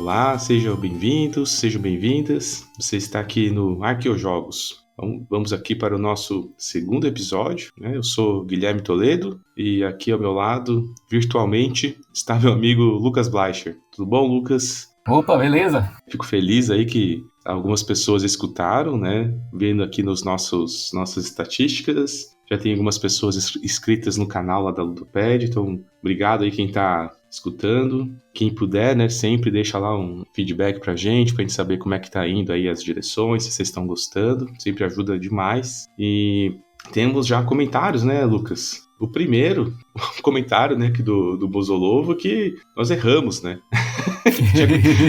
Olá, sejam bem-vindos, sejam bem-vindas. Você está aqui no Arqueojogos. Vamos aqui para o nosso segundo episódio, né? Eu sou Guilherme Toledo e aqui ao meu lado, virtualmente, está meu amigo Lucas Bleicher. Tudo bom, Lucas? Opa, beleza? Fico feliz aí que algumas pessoas escutaram, né? Vendo aqui nos nossas estatísticas. Já tem algumas pessoas inscritas no canal lá da Ludoped, então obrigado aí quem tá escutando. Quem puder, né, sempre deixa lá um feedback pra gente saber como é que tá indo aí as direções, se vocês estão gostando, sempre ajuda demais. E temos já comentários, né, Lucas? O primeiro comentário, né, aqui do Bozolovo, que nós erramos, né?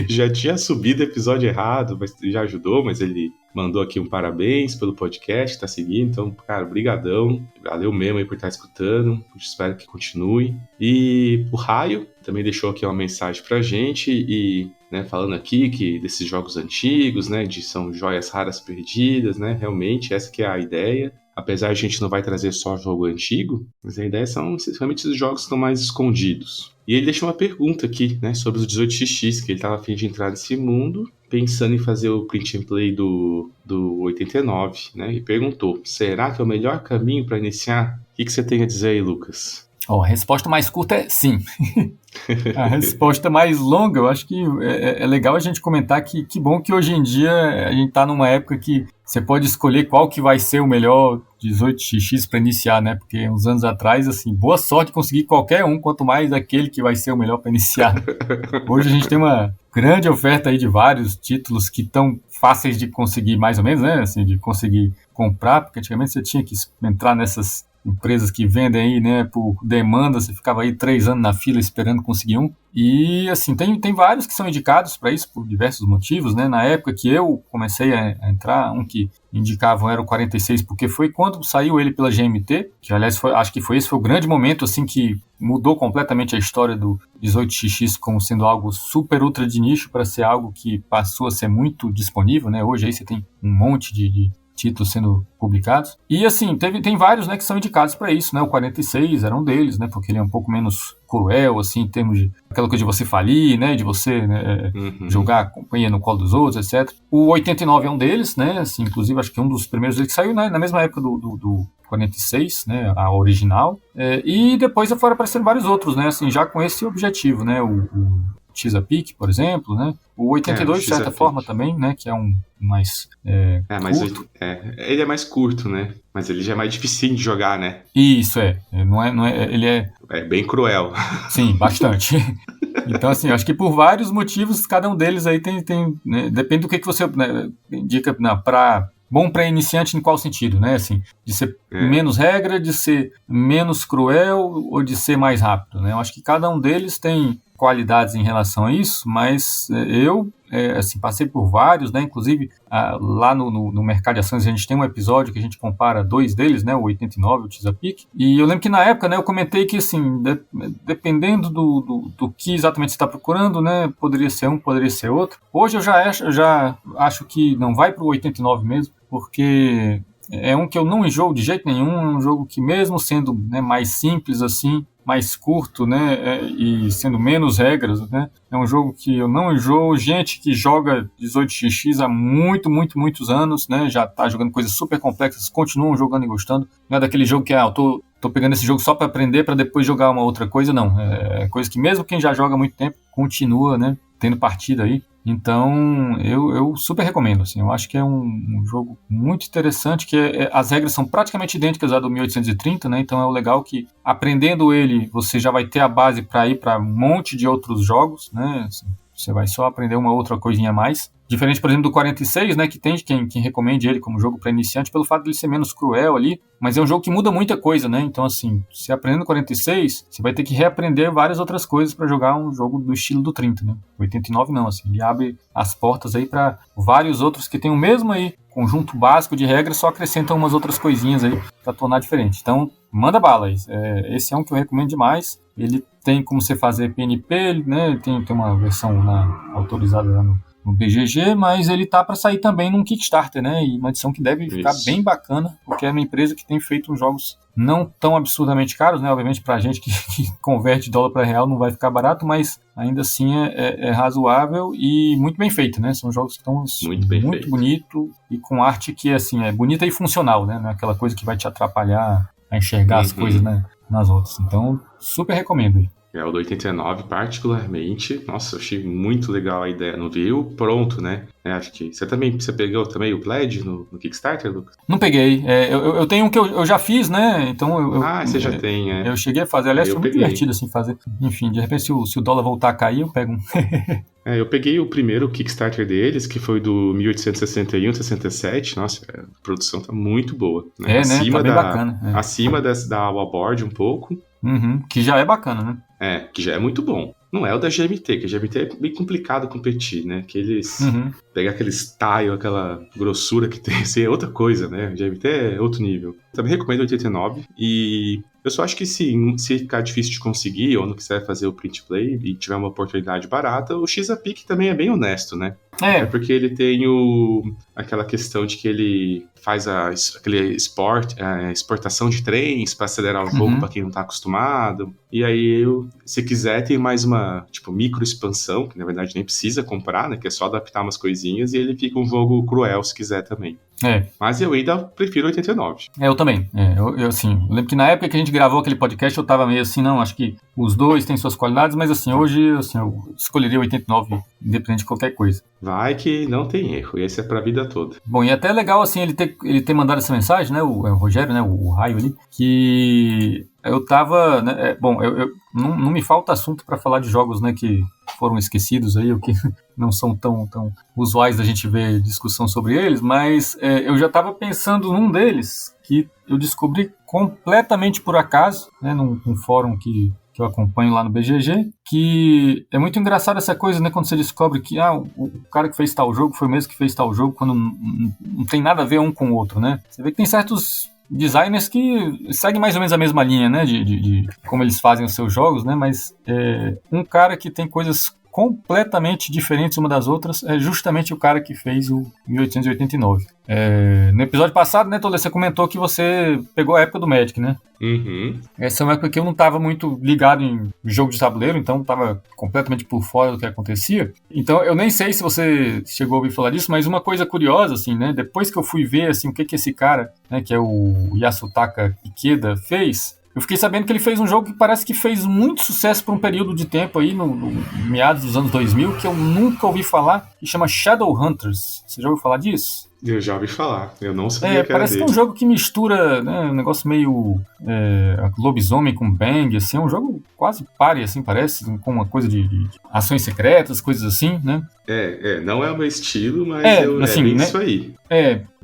já tinha subido o episódio errado, mas já ajudou, mas ele mandou aqui um parabéns pelo podcast, tá seguindo, então, cara, brigadão, valeu mesmo aí por estar escutando, espero que continue. E o Raio também deixou aqui uma mensagem pra gente e, né, falando aqui que desses jogos antigos, né, são joias raras perdidas, né, realmente essa que é a ideia. Apesar de a gente não vai trazer só jogo antigo, mas a ideia são realmente esses jogos que estão mais escondidos. E ele deixou uma pergunta aqui, né, sobre os 18xx, que ele estava a fim de entrar nesse mundo, pensando em fazer o print and play do 89, né, e perguntou, será que é o melhor caminho para iniciar? O que você tem a dizer aí, Lucas? A resposta mais curta é sim. A resposta mais longa, eu acho que é legal a gente comentar que bom que hoje em dia a gente está numa época que você pode escolher qual que vai ser o melhor 18xx para iniciar, né? Porque uns anos atrás, assim, boa sorte conseguir qualquer um, quanto mais aquele que vai ser o melhor para iniciar. Hoje a gente tem uma grande oferta aí de vários títulos que estão fáceis de conseguir, mais ou menos, né? Assim, de conseguir comprar, porque antigamente você tinha que entrar nessas empresas que vendem aí, né, por demanda, você ficava aí 3 anos na fila esperando conseguir um. E, assim, tem vários que são indicados para isso por diversos motivos, né? Na época que eu comecei a entrar, um que indicavam era o 46, porque foi quando saiu ele pela GMT, que, aliás, acho que esse foi o grande momento, assim, que mudou completamente a história do 18xx como sendo algo super ultra de nicho para ser algo que passou a ser muito disponível, né? Hoje aí você tem um monte de títulos sendo publicados. E, assim, tem vários, né, que são indicados para isso, né? O 46 era um deles, né? Porque ele é um pouco menos cruel, assim, em termos de aquela coisa de você falir, né? De você, né, jogar a companhia no colo dos outros, etc. O 89 é um deles, né? Assim, inclusive, acho que um dos primeiros deles que saiu, né, na mesma época do 46, né? A original. E depois foram aparecendo vários outros, né? Assim, já com esse objetivo, né? O Chesapeake, por exemplo, né? O 82, de certa forma, também, né? Que é um mais curto. Ele é mais curto, né? Mas ele já é mais difícil de jogar, né? Isso, ele é... É bem cruel. Sim, bastante. Então, assim, acho que por vários motivos, cada um deles aí tem né? Depende do que você, né, indica para... Bom para iniciante em qual sentido, né? Assim, de ser menos regra, de ser menos cruel ou de ser mais rápido, né? Eu acho que cada um deles tem qualidades em relação a isso, mas eu assim, passei por vários, né? Inclusive lá no Mercado de Ações a gente tem um episódio que a gente compara 2 deles, né? O 89 e o Chesapeake. E eu lembro que na época, né, eu comentei que, assim, dependendo do que exatamente você está procurando, né? Poderia ser um, poderia ser outro. Hoje eu já acho que não vai para o 89 mesmo, porque é um que eu não enjoo de jeito nenhum, é um jogo que mesmo sendo, né, mais simples assim, mais curto, né, e sendo menos regras, né, é um jogo que eu não enjoo. Gente que joga 18xx há muitos anos, né, já tá jogando coisas super complexas, continuam jogando e gostando. Não é daquele jogo que eu tô pegando esse jogo só para aprender para depois jogar uma outra coisa, não. É coisa que mesmo quem já joga há muito tempo continua, né, tendo partida aí. Então, eu super recomendo, assim, eu acho que é um jogo muito interessante, que as regras são praticamente idênticas à do 1830, né, então é o legal que, aprendendo ele, você já vai ter a base para ir para um monte de outros jogos, né, assim, você vai só aprender uma outra coisinha a mais. Diferente, por exemplo, do 46, né, que tem quem recomende ele como jogo para iniciante pelo fato de ele ser menos cruel ali, mas é um jogo que muda muita coisa, né? Então, assim, se aprendendo 46, você vai ter que reaprender várias outras coisas para jogar um jogo do estilo do 30, né? 89 não, assim, ele abre as portas aí para vários outros que tem o mesmo aí conjunto básico de regras, só acrescentam umas outras coisinhas aí para tornar diferente. Então, manda bala. Esse é um que eu recomendo demais. Ele tem como você fazer PNP, né? Tem uma versão autorizada lá no BGG, mas ele tá para sair também num Kickstarter, né? E uma edição que deve ficar bem bacana, porque é uma empresa que tem feito uns jogos não tão absurdamente caros, né? Obviamente pra gente que converte dólar para real não vai ficar barato, mas ainda assim é razoável e muito bem feito, né? São jogos que estão muito bonito e com arte que assim, é bonita e funcional, né? Não é aquela coisa que vai te atrapalhar a enxergar as coisas, né, nas outras. Então, super recomendo. O do 89, particularmente, nossa, eu achei muito legal a ideia. Não veio pronto, né? Acho que você pegou também o Pledge no Kickstarter, Lucas? Não peguei. Eu tenho um que eu já fiz, né? Então você já tem, Eu cheguei a fazer. Aliás, foi muito divertido assim fazer. Enfim, de repente, se o dólar voltar a cair, eu pego um. Eu peguei o primeiro Kickstarter deles, que foi do 1861-67. Nossa, a produção tá muito boa. Né? Tá bem bacana. Acima da Wallboard um pouco. Que já é bacana, né? Que já é muito bom. Não é o da GMT, que a GMT é bem complicado competir, né? Que eles pegam aquele style, aquela grossura que tem, assim, é outra coisa, né? A GMT é outro nível. Também recomendo 89 e eu só acho que se ficar difícil de conseguir ou não quiser fazer o print play e tiver uma oportunidade barata, o X-A-Pic também é bem honesto, né? É porque ele tem aquela questão de que ele faz aquele exportação de trens para acelerar o jogo para quem não tá acostumado. E aí, se quiser, tem mais uma micro expansão, que na verdade nem precisa comprar, né? Que é só adaptar umas coisinhas e ele fica um jogo cruel se quiser também. Mas eu ainda prefiro 89. Eu também. Eu lembro que na época que a gente gravou aquele podcast, eu tava meio assim, não, acho que os dois têm suas qualidades, mas assim, hoje eu escolheria 89, independente de qualquer coisa. Vai que não tem erro, esse é pra vida toda. Bom, e até é legal, assim, ele ter mandado essa mensagem, né, o Rogério, né, o Raio ali, que eu tava, né, não me falta assunto pra falar de jogos, né, que foram esquecidos aí, ou que não são tão usuais da gente ver discussão sobre eles, mas eu já tava pensando num deles, que eu descobri completamente por acaso, né, num fórum que eu acompanho lá no BGG, que é muito engraçado essa coisa, né, quando você descobre que o cara que fez tal jogo foi o mesmo que fez tal jogo, quando não tem nada a ver um com o outro, né? Você vê que tem certos designers que seguem mais ou menos a mesma linha, né, de como eles fazem os seus jogos, né, mas um cara que tem coisas completamente diferentes uma das outras é justamente o cara que fez o 1889. No episódio passado, né, Toledo, você comentou que você pegou a época do Magic, né? Essa é uma época que eu não estava muito ligado em jogo de tabuleiro, então estava completamente por fora do que acontecia. Então eu nem sei se você chegou a ouvir falar disso, mas uma coisa curiosa, assim, né, depois que eu fui ver assim, o que esse cara, né, que é o Yasutaka Ikeda, fez, eu fiquei sabendo que ele fez um jogo que parece que fez muito sucesso por um período de tempo aí, no meados dos anos 2000, que eu nunca ouvi falar, que chama Shadowhunters. Você já ouviu falar disso? Eu já ouvi falar, eu não sabia que era parece dele. que é um jogo que mistura, né, um negócio meio lobisomem com bang, assim, é um jogo quase pare, assim, parece, com uma coisa de ações secretas, coisas assim, né? Não é o meu estilo, mas é bem né, isso aí.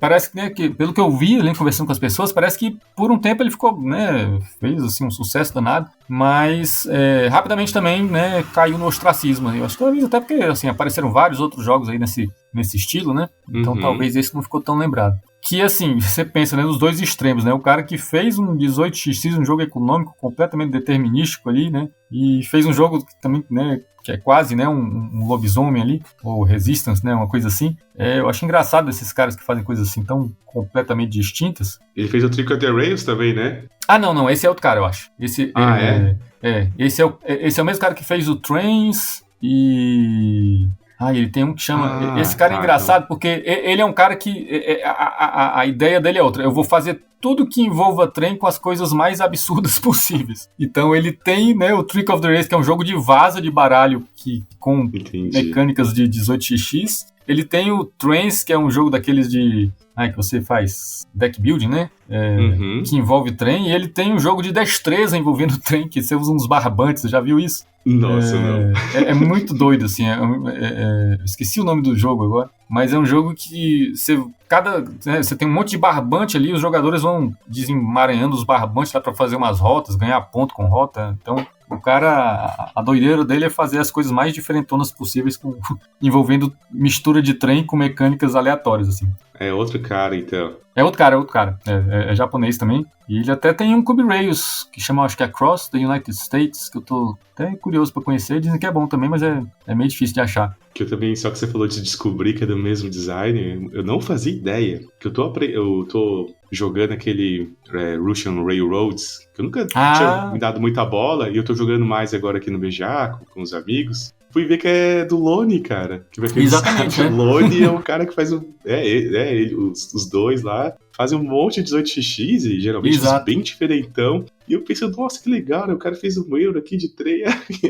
Parece que, né, que, pelo que eu vi, além de conversando com as pessoas, parece que por um tempo ele ficou, né, fez assim, um sucesso danado, mas rapidamente também, né, caiu no ostracismo. Eu acho que talvez até porque assim, apareceram vários outros jogos aí nesse estilo, né? Então talvez esse não ficou tão lembrado. Que assim, você pensa, né, nos dois extremos, né? O cara que fez um 18xx, um jogo econômico completamente determinístico ali, né? E fez um jogo que também, né, que é quase, né, um lobisomem ali, ou Resistance, né, uma coisa assim. Eu acho engraçado esses caras que fazem coisas assim tão completamente distintas. Ele fez o Trick of the Rails também, né? Não, esse é outro cara, eu acho. Esse esse é o mesmo cara que fez o Trains e... ele tem um que chama... Esse cara é engraçado porque ele é um cara que... A ideia dele é outra. Eu vou fazer tudo que envolva trem com as coisas mais absurdas possíveis. Então ele tem, né, o Trick of the Race, que é um jogo de vaza de baralho com mecânicas de 18xx. Ele tem o Trains, que é um jogo daqueles que você faz deck building, né? Que envolve trem. E ele tem um jogo de destreza envolvendo trem, que você usa uns barbantes. Você já viu isso? Nossa, não. É muito doido, assim. Esqueci o nome do jogo agora. Mas é um jogo que você tem um monte de barbante ali, os jogadores vão desemaranhando os barbantes lá pra fazer umas rotas, ganhar ponto com rota. Então, o cara, a doideira dele é fazer as coisas mais diferentonas possíveis, envolvendo mistura de trem com mecânicas aleatórias, assim. É outro cara, então. É outro cara. É japonês também. E ele até tem um Cube Rails, que chama, acho que é Across the United States, que eu tô até curioso pra conhecer. Dizem que é bom também, mas é meio difícil de achar. Que eu também, só que você falou de descobrir que é do mesmo designer, eu não fazia ideia. Que eu tô jogando aquele Russian Railroads, que eu nunca tinha me dado muita bola, e eu tô jogando mais agora aqui no BGA, com os amigos. Fui ver que é do Lone, cara. Que vai ter Exatamente, né? O Lone é o cara que faz os dois lá fazem um monte de 18x e geralmente bem diferentão. E eu pensei, nossa, que legal, né? O cara fez um euro aqui de trem,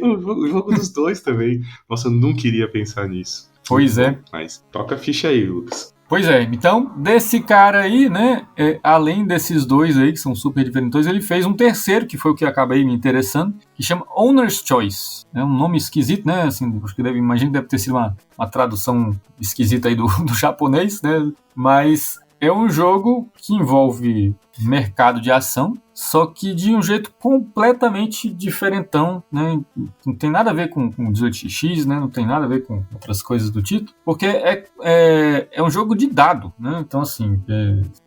o jogo dos dois também. Nossa, eu não queria pensar nisso. Pois é. Mas toca a ficha aí, Lucas. Pois é, então, desse cara aí, né, além desses dois aí, que são super diferentões, ele fez um terceiro, que foi o que acabei me interessando, que chama Owner's Choice. É um nome esquisito, né, assim, acho que imagino que deve ter sido uma tradução esquisita aí do japonês, né, mas é um jogo que envolve mercado de ação, só que de um jeito completamente diferentão, né? Não tem nada a ver com 18x, né? Não tem nada a ver com outras coisas do tipo, porque é um jogo de dado, né? Então, assim,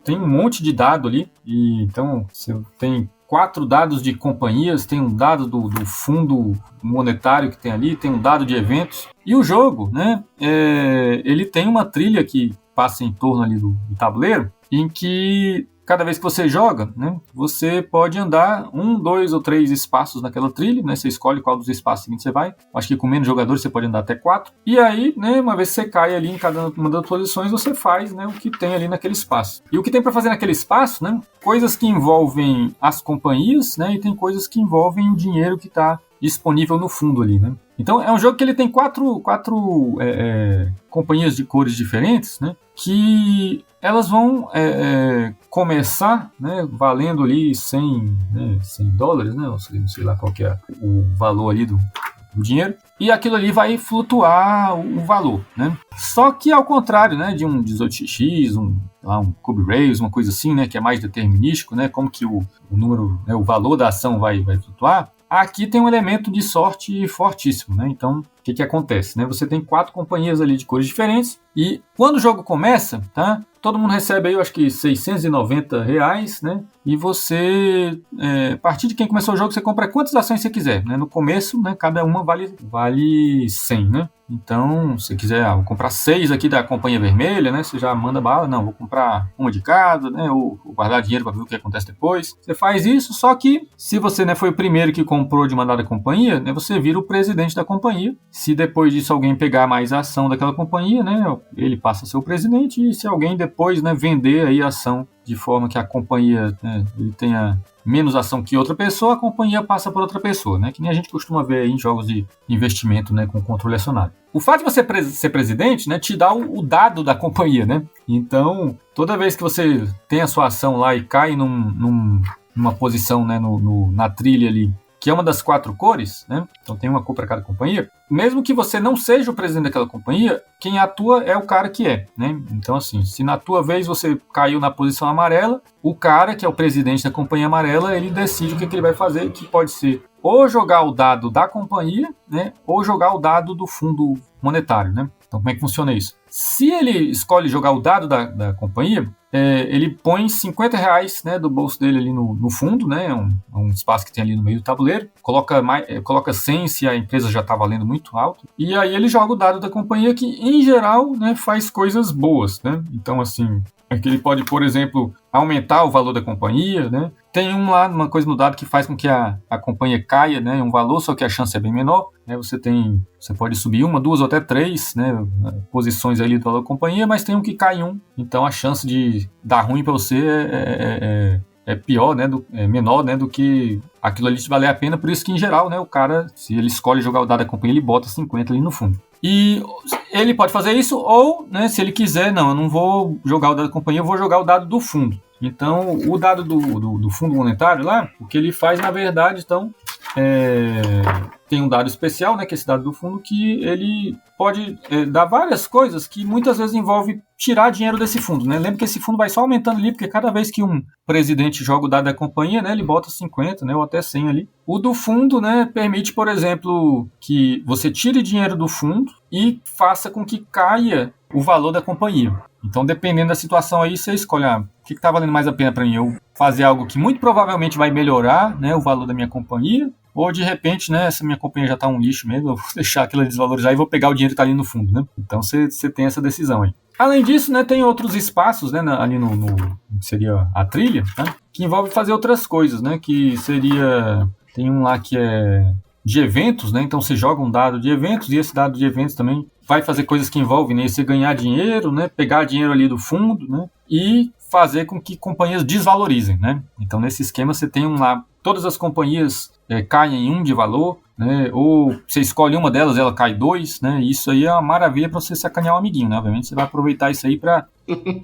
tem um monte de dado ali, e então você tem 4 dados de companhias, tem um dado do fundo monetário que tem ali, tem um dado de eventos, e o jogo, né? Ele tem uma trilha que passa em torno ali do tabuleiro, em que cada vez que você joga, né, você pode andar 1, 2 ou 3 espaços naquela trilha, né, você escolhe qual dos espaços seguintes você vai. Acho que com menos jogadores você pode andar até 4. E aí, né, uma vez que você cai ali em cada uma das posições, você faz, né, o que tem ali naquele espaço. E o que tem para fazer naquele espaço, né, coisas que envolvem as companhias, né, e tem coisas que envolvem o dinheiro que está disponível no fundo ali, né. Então é um jogo que ele tem quatro companhias de cores diferentes, né, que elas vão começar, né, valendo ali 100 dólares, né, não sei lá qual que é o valor ali do dinheiro, e aquilo ali vai flutuar o valor, né. Só que ao contrário, né, de um 18x, um Cube Rails, uma coisa assim, né, que é mais determinístico, né, como que o número, né, o valor da ação vai flutuar, aqui tem um elemento de sorte fortíssimo, né? Então, o que acontece, né? Você tem 4 companhias ali de cores diferentes e quando o jogo começa, tá? Todo mundo recebe aí, eu acho que R$690, né? E você, a partir de quem começou o jogo, você compra quantas ações você quiser, né? No começo, né? Cada uma vale 100, né? Então, se você quiser, vou comprar 6 aqui da companhia vermelha, né? Você já manda bala, não, vou comprar uma de cada, né? Ou guardar dinheiro para ver o que acontece depois. Você faz isso, só que se você, né, foi o primeiro que comprou de uma dada companhia, né? Você vira o presidente da companhia. Se depois disso alguém pegar mais a ação daquela companhia, né? Ele passa a ser o presidente e se alguém depois, né, vender aí a ação de forma que a companhia, né, ele tenha menos ação que outra pessoa, a companhia passa por outra pessoa, né? Que nem a gente costuma ver aí em jogos de investimento, né, com controle acionário. O fato de você ser presidente, né, te dá o dado da companhia, né? Então, toda vez que você tem a sua ação lá e cai numa posição, né, na trilha ali, que é uma das 4 cores, né? Então tem uma cor para cada companhia. Mesmo que você não seja o presidente daquela companhia, quem atua é o cara que é, né? Então, assim, se na tua vez você caiu na posição amarela, o cara que é o presidente da companhia amarela, ele decide o que ele vai fazer, que pode ser ou jogar o dado da companhia, né? Ou jogar o dado do fundo monetário, né? Então, como é que funciona isso? Se ele escolhe jogar o dado da companhia, ele põe R$50, né, do bolso dele ali no fundo, né, um espaço que tem ali no meio do tabuleiro, coloca 100 se a empresa já está valendo muito alto, e aí ele joga o dado da companhia que, em geral, né, faz coisas boas, né? Então, assim, é que ele pode, por exemplo, aumentar o valor da companhia, né? Tem uma coisa no dado que faz com que a companhia caia, né, um valor, só que a chance é bem menor, né? Você pode subir 1, 2 ou até 3, né, posições ali do valor da companhia, mas tem um que cai 1, então a chance de dar ruim para você é pior, né, menor, né, do que aquilo ali te valer a pena. Por isso que, em geral, né, o cara, se ele escolhe jogar o dado da companhia, ele bota 50 ali no fundo. E ele pode fazer isso, ou, né, se ele quiser, não, eu não vou jogar o dado da companhia, eu vou jogar o dado do fundo. Então, o dado do fundo monetário lá, o que ele faz, na verdade, então, tem um dado especial, né, que é esse dado do fundo, que ele pode dar várias coisas que muitas vezes envolve tirar dinheiro desse fundo, né? Lembra que esse fundo vai só aumentando ali, porque cada vez que um presidente joga o dado da companhia, né, ele bota 50, né, ou até 100 ali. O do fundo, né, permite, por exemplo, que você tire dinheiro do fundo e faça com que caia o valor da companhia. Então, dependendo da situação aí, você escolhe, o que está valendo mais a pena para mim? Eu fazer algo que muito provavelmente vai melhorar, né, o valor da minha companhia, ou de repente, né, essa minha companhia já está um lixo mesmo, eu vou deixar aquilo desvalorizar e vou pegar o dinheiro que está ali no fundo, né? Então, você tem essa decisão aí. Além disso, né, tem outros espaços, né, ali no seria a trilha, né, que envolve fazer outras coisas, né, que seria, tem um lá que é de eventos, né, então você joga um dado de eventos e esse dado de eventos também vai fazer coisas que envolvem, né, você ganhar dinheiro, né, pegar dinheiro ali do fundo, né, e fazer com que companhias desvalorizem, né. Então nesse esquema você tem lá, todas as companhias caem em 1 de valor, né, ou você escolhe uma delas, ela cai 2, né, e isso aí é uma maravilha para você sacanear um amiguinho, né, obviamente você vai aproveitar isso aí para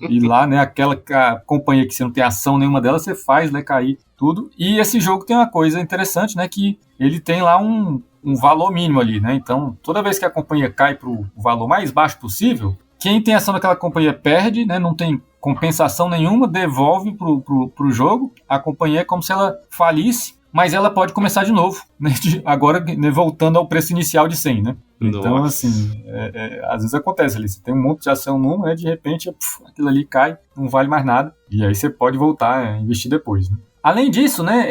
ir lá, né, aquela companhia que você não tem ação nenhuma delas, você faz, né, cair tudo, e esse jogo tem uma coisa interessante, né, que ele tem lá um valor mínimo ali, né, então toda vez que a companhia cai para o valor mais baixo possível, quem tem ação daquela companhia perde, né, não tem compensação nenhuma, devolve pro jogo, a companhia é como se ela falisse, mas ela pode começar de novo, né, agora, né, voltando ao preço inicial de 100, né? Então, Nossa. assim, às vezes acontece ali, você tem um monte de ação numa, né, de repente aquilo ali cai, não vale mais nada, e aí você pode voltar a investir depois, né? Além disso, né,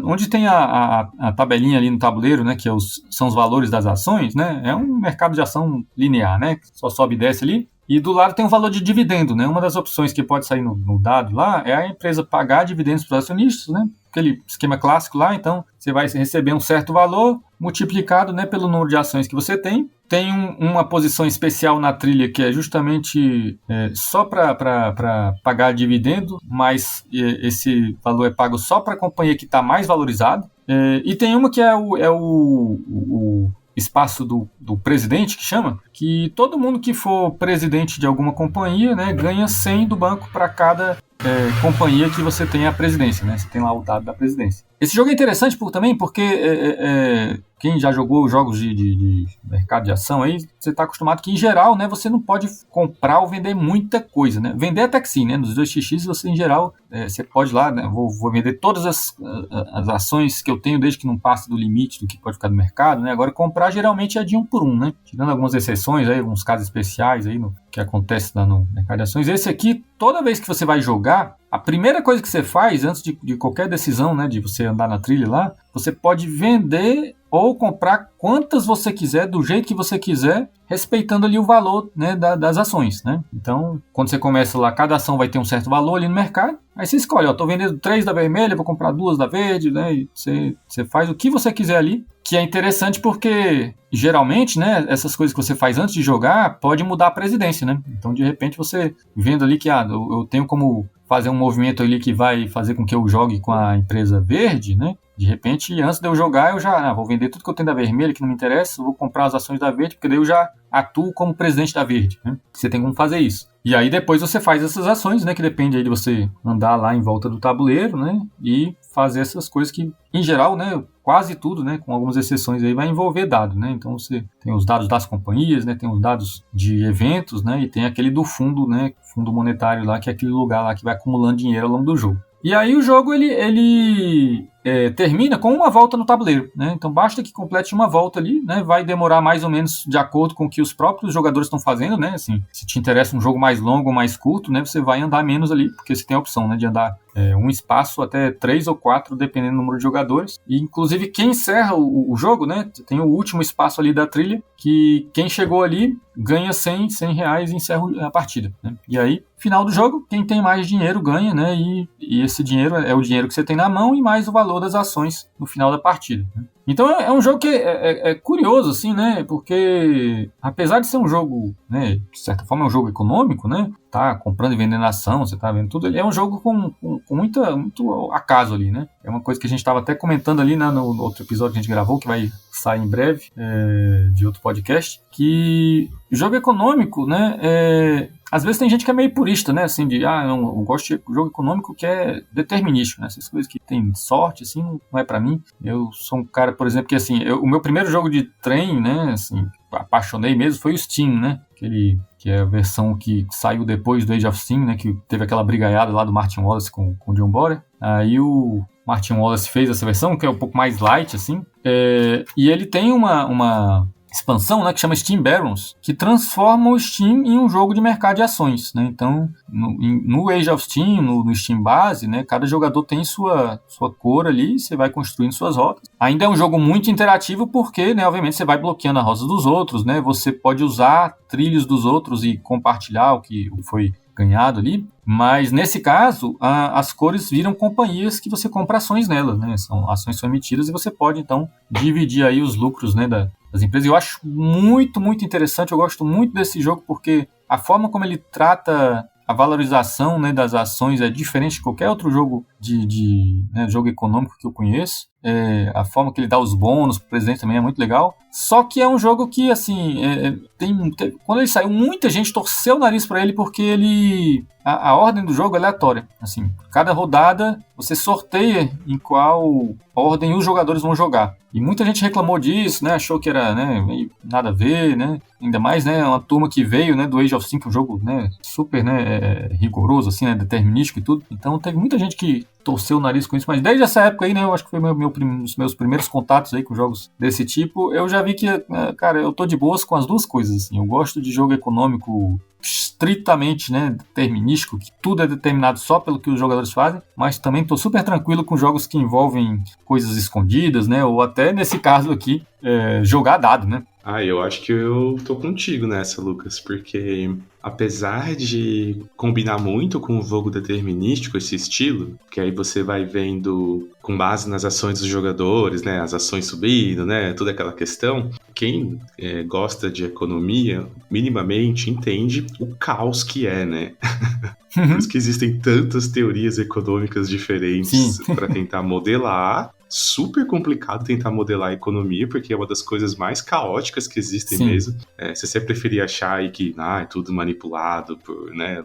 onde tem a tabelinha ali no tabuleiro, né, que são os valores das ações, né, é um mercado de ação linear, né, que só sobe e desce ali, e do lado tem um valor de dividendo, né, uma das opções que pode sair no dado lá é a empresa pagar dividendos para os acionistas, né, aquele esquema clássico lá, então você vai receber um certo valor multiplicado, né, pelo número de ações que você tem. Tem uma posição especial na trilha que é justamente só para pagar dividendo, mas esse valor é pago só para a companhia que está mais valorizada. E tem uma que é o espaço do presidente, que chama, que todo mundo que for presidente de alguma companhia, né, ganha 100 do banco para cada companhia que você tem a presidência, né? Você tem lá o dado da presidência. Esse jogo é interessante também porque quem já jogou jogos de mercado de ação aí, você está acostumado que, em geral, né, você não pode comprar ou vender muita coisa, né? Vender até que sim, né? Nos 2xx, você, em geral, você pode lá, né? Vou vender todas as ações que eu tenho desde que não passe do limite do que pode ficar no mercado, né? Agora, comprar geralmente é de 1 por 1, né? Tirando algumas exceções, aí, alguns casos especiais aí que acontece lá no mercado de ações. Esse aqui, toda vez que você vai jogar, a primeira coisa que você faz, antes de qualquer decisão, né, de você andar na trilha lá, você pode vender ou comprar quantas você quiser, do jeito que você quiser, respeitando ali o valor, né, das ações, né? Então, quando você começa lá, cada ação vai ter um certo valor ali no mercado, aí você escolhe, tô vendendo 3 da vermelha, vou comprar 2 da verde, né? E você faz o que você quiser ali, que é interessante porque, geralmente, né, essas coisas que você faz antes de jogar, pode mudar a presidência, né? Então, de repente, você vendo ali que, eu tenho como fazer um movimento ali que vai fazer com que eu jogue com a empresa verde, né? De repente, antes de eu jogar, eu já vou vender tudo que eu tenho da vermelha, que não me interessa, vou comprar as ações da verde, porque daí eu já atuo como presidente da verde, né? Você tem como fazer isso. E aí depois você faz essas ações, né? Que depende aí de você andar lá em volta do tabuleiro, né? E fazer essas coisas que, em geral, né? Quase tudo, né? Com algumas exceções aí, vai envolver dado, né? Então você tem os dados das companhias, né? Tem os dados de eventos, né? E tem aquele do fundo, né? Fundo monetário lá, que é aquele lugar lá que vai acumulando dinheiro ao longo do jogo. E aí o jogo, ele termina com uma volta no tabuleiro, né? Então basta que complete uma volta ali, né? Vai demorar mais ou menos de acordo com o que os próprios jogadores estão fazendo, né? Assim, se te interessa um jogo mais longo ou mais curto, né? Você vai andar menos ali, porque você tem a opção, né? De andar um espaço até 3 ou 4, dependendo do número de jogadores. E inclusive quem encerra o jogo, né? Tem o último espaço ali da trilha, que quem chegou ali ganha 100 reais e encerra a partida, né? E aí, final do jogo, quem tem mais dinheiro ganha, né? E esse dinheiro é o dinheiro que você tem na mão e mais o valor das ações no final da partida, né? Então é um jogo que é curioso, assim, né? Porque apesar de ser um jogo, né? De certa forma é um jogo econômico, né? Tá comprando e vendendo ação, você tá vendo tudo. Ele é um jogo com muito acaso ali, né? É uma coisa que a gente estava até comentando ali, né, no outro episódio que a gente gravou, que vai sair em breve, de outro podcast, que jogo econômico, né? Às vezes tem gente que é meio purista, né? Assim, eu gosto de jogo econômico que é determinístico, né? Essas coisas que tem sorte, assim, não é pra mim. Eu sou um cara, por exemplo, que assim, o meu primeiro jogo de trem, né? Assim, apaixonei mesmo, foi o Steam, né? Que é a versão que saiu depois do Age of Steam, né? Que teve aquela brigaiada lá do Martin Wallace com o John Borer. Aí o Martin Wallace fez essa versão, que é um pouco mais light, assim. E ele tem uma expansão, né, que chama Steam Barons, que transforma o Steam em um jogo de mercado de ações, né? Então, no Age of Steam, no Steam base, né, cada jogador tem sua cor ali, você vai construindo suas rotas. Ainda é um jogo muito interativo porque, né, obviamente, você vai bloqueando a rota dos outros, né? Você pode usar trilhos dos outros e compartilhar o que foi ganhado ali, mas nesse caso as cores viram companhias que você compra ações nelas, né? Ações são emitidas e você pode então dividir aí os lucros, né, das empresas. Eu acho muito, muito interessante, eu gosto muito desse jogo porque a forma como ele trata a valorização, né, das ações é diferente de qualquer outro jogo né, jogo econômico que eu conheço. A forma que ele dá os bônus pro presidente também é muito legal. Só que é um jogo que, assim, quando ele saiu, muita gente torceu o nariz para ele porque a ordem do jogo é aleatória. Assim, cada rodada você sorteia em qual ordem os jogadores vão jogar. E muita gente reclamou disso, né? Achou que era, né, meio nada a ver, né? Ainda mais, né, uma turma que veio, né, do Age of Steam, um jogo, né, super, né, rigoroso, assim, né, determinístico e tudo. Então teve muita gente que torceu o nariz com isso, mas desde essa época aí, né, eu acho que foi os meus primeiros contatos aí com jogos desse tipo, eu já vi que, cara, eu tô de boas com as duas coisas, assim. Eu gosto de jogo econômico estritamente, né, determinístico, que tudo é determinado só pelo que os jogadores fazem, mas também tô super tranquilo com jogos que envolvem coisas escondidas, né, ou até nesse caso aqui, jogar dado, né. Eu acho que eu tô contigo nessa, Lucas, porque apesar de combinar muito com o jogo determinístico, esse estilo, que aí você vai vendo com base nas ações dos jogadores, né, as ações subindo, né, toda aquela questão, quem gosta de economia, minimamente entende o caos que é, né? Por isso que existem tantas teorias econômicas diferentes para tentar modelar. Super complicado tentar modelar a economia, porque é uma das coisas mais caóticas que existem mesmo. Se você preferir achar aí que é tudo manipulado por, né,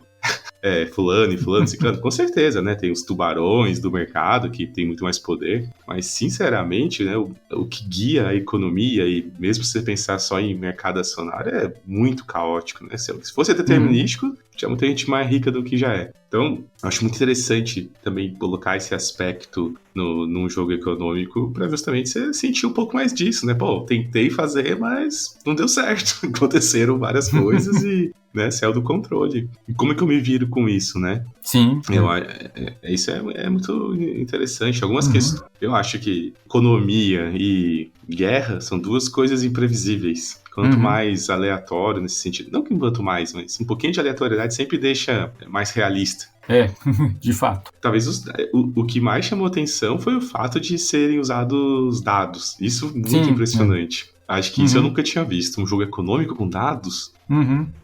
fulano e fulano, ciclano, com certeza, né, tem os tubarões do mercado que tem muito mais poder, mas sinceramente, né, o que guia a economia, e mesmo se você pensar só em mercado acionário, é muito caótico, né? Se fosse determinístico, tinha muita gente mais rica do que já é. Então, acho muito interessante também colocar esse aspecto num jogo econômico para justamente você sentir um pouco mais disso, né? Pô, tentei fazer, mas não deu certo. Aconteceram várias coisas e, né, saiu do controle. E como é que eu me viro com isso, né? Sim. Isso é muito interessante. Algumas questões. Eu acho que economia e guerra são duas coisas imprevisíveis. Quanto mais aleatório nesse sentido, não que quanto mais, mas um pouquinho de aleatoriedade sempre deixa mais realista. De fato. Talvez o que mais chamou atenção foi o fato de serem usados dados. Isso muito impressionante. Acho que isso eu nunca tinha visto. Um jogo econômico com dados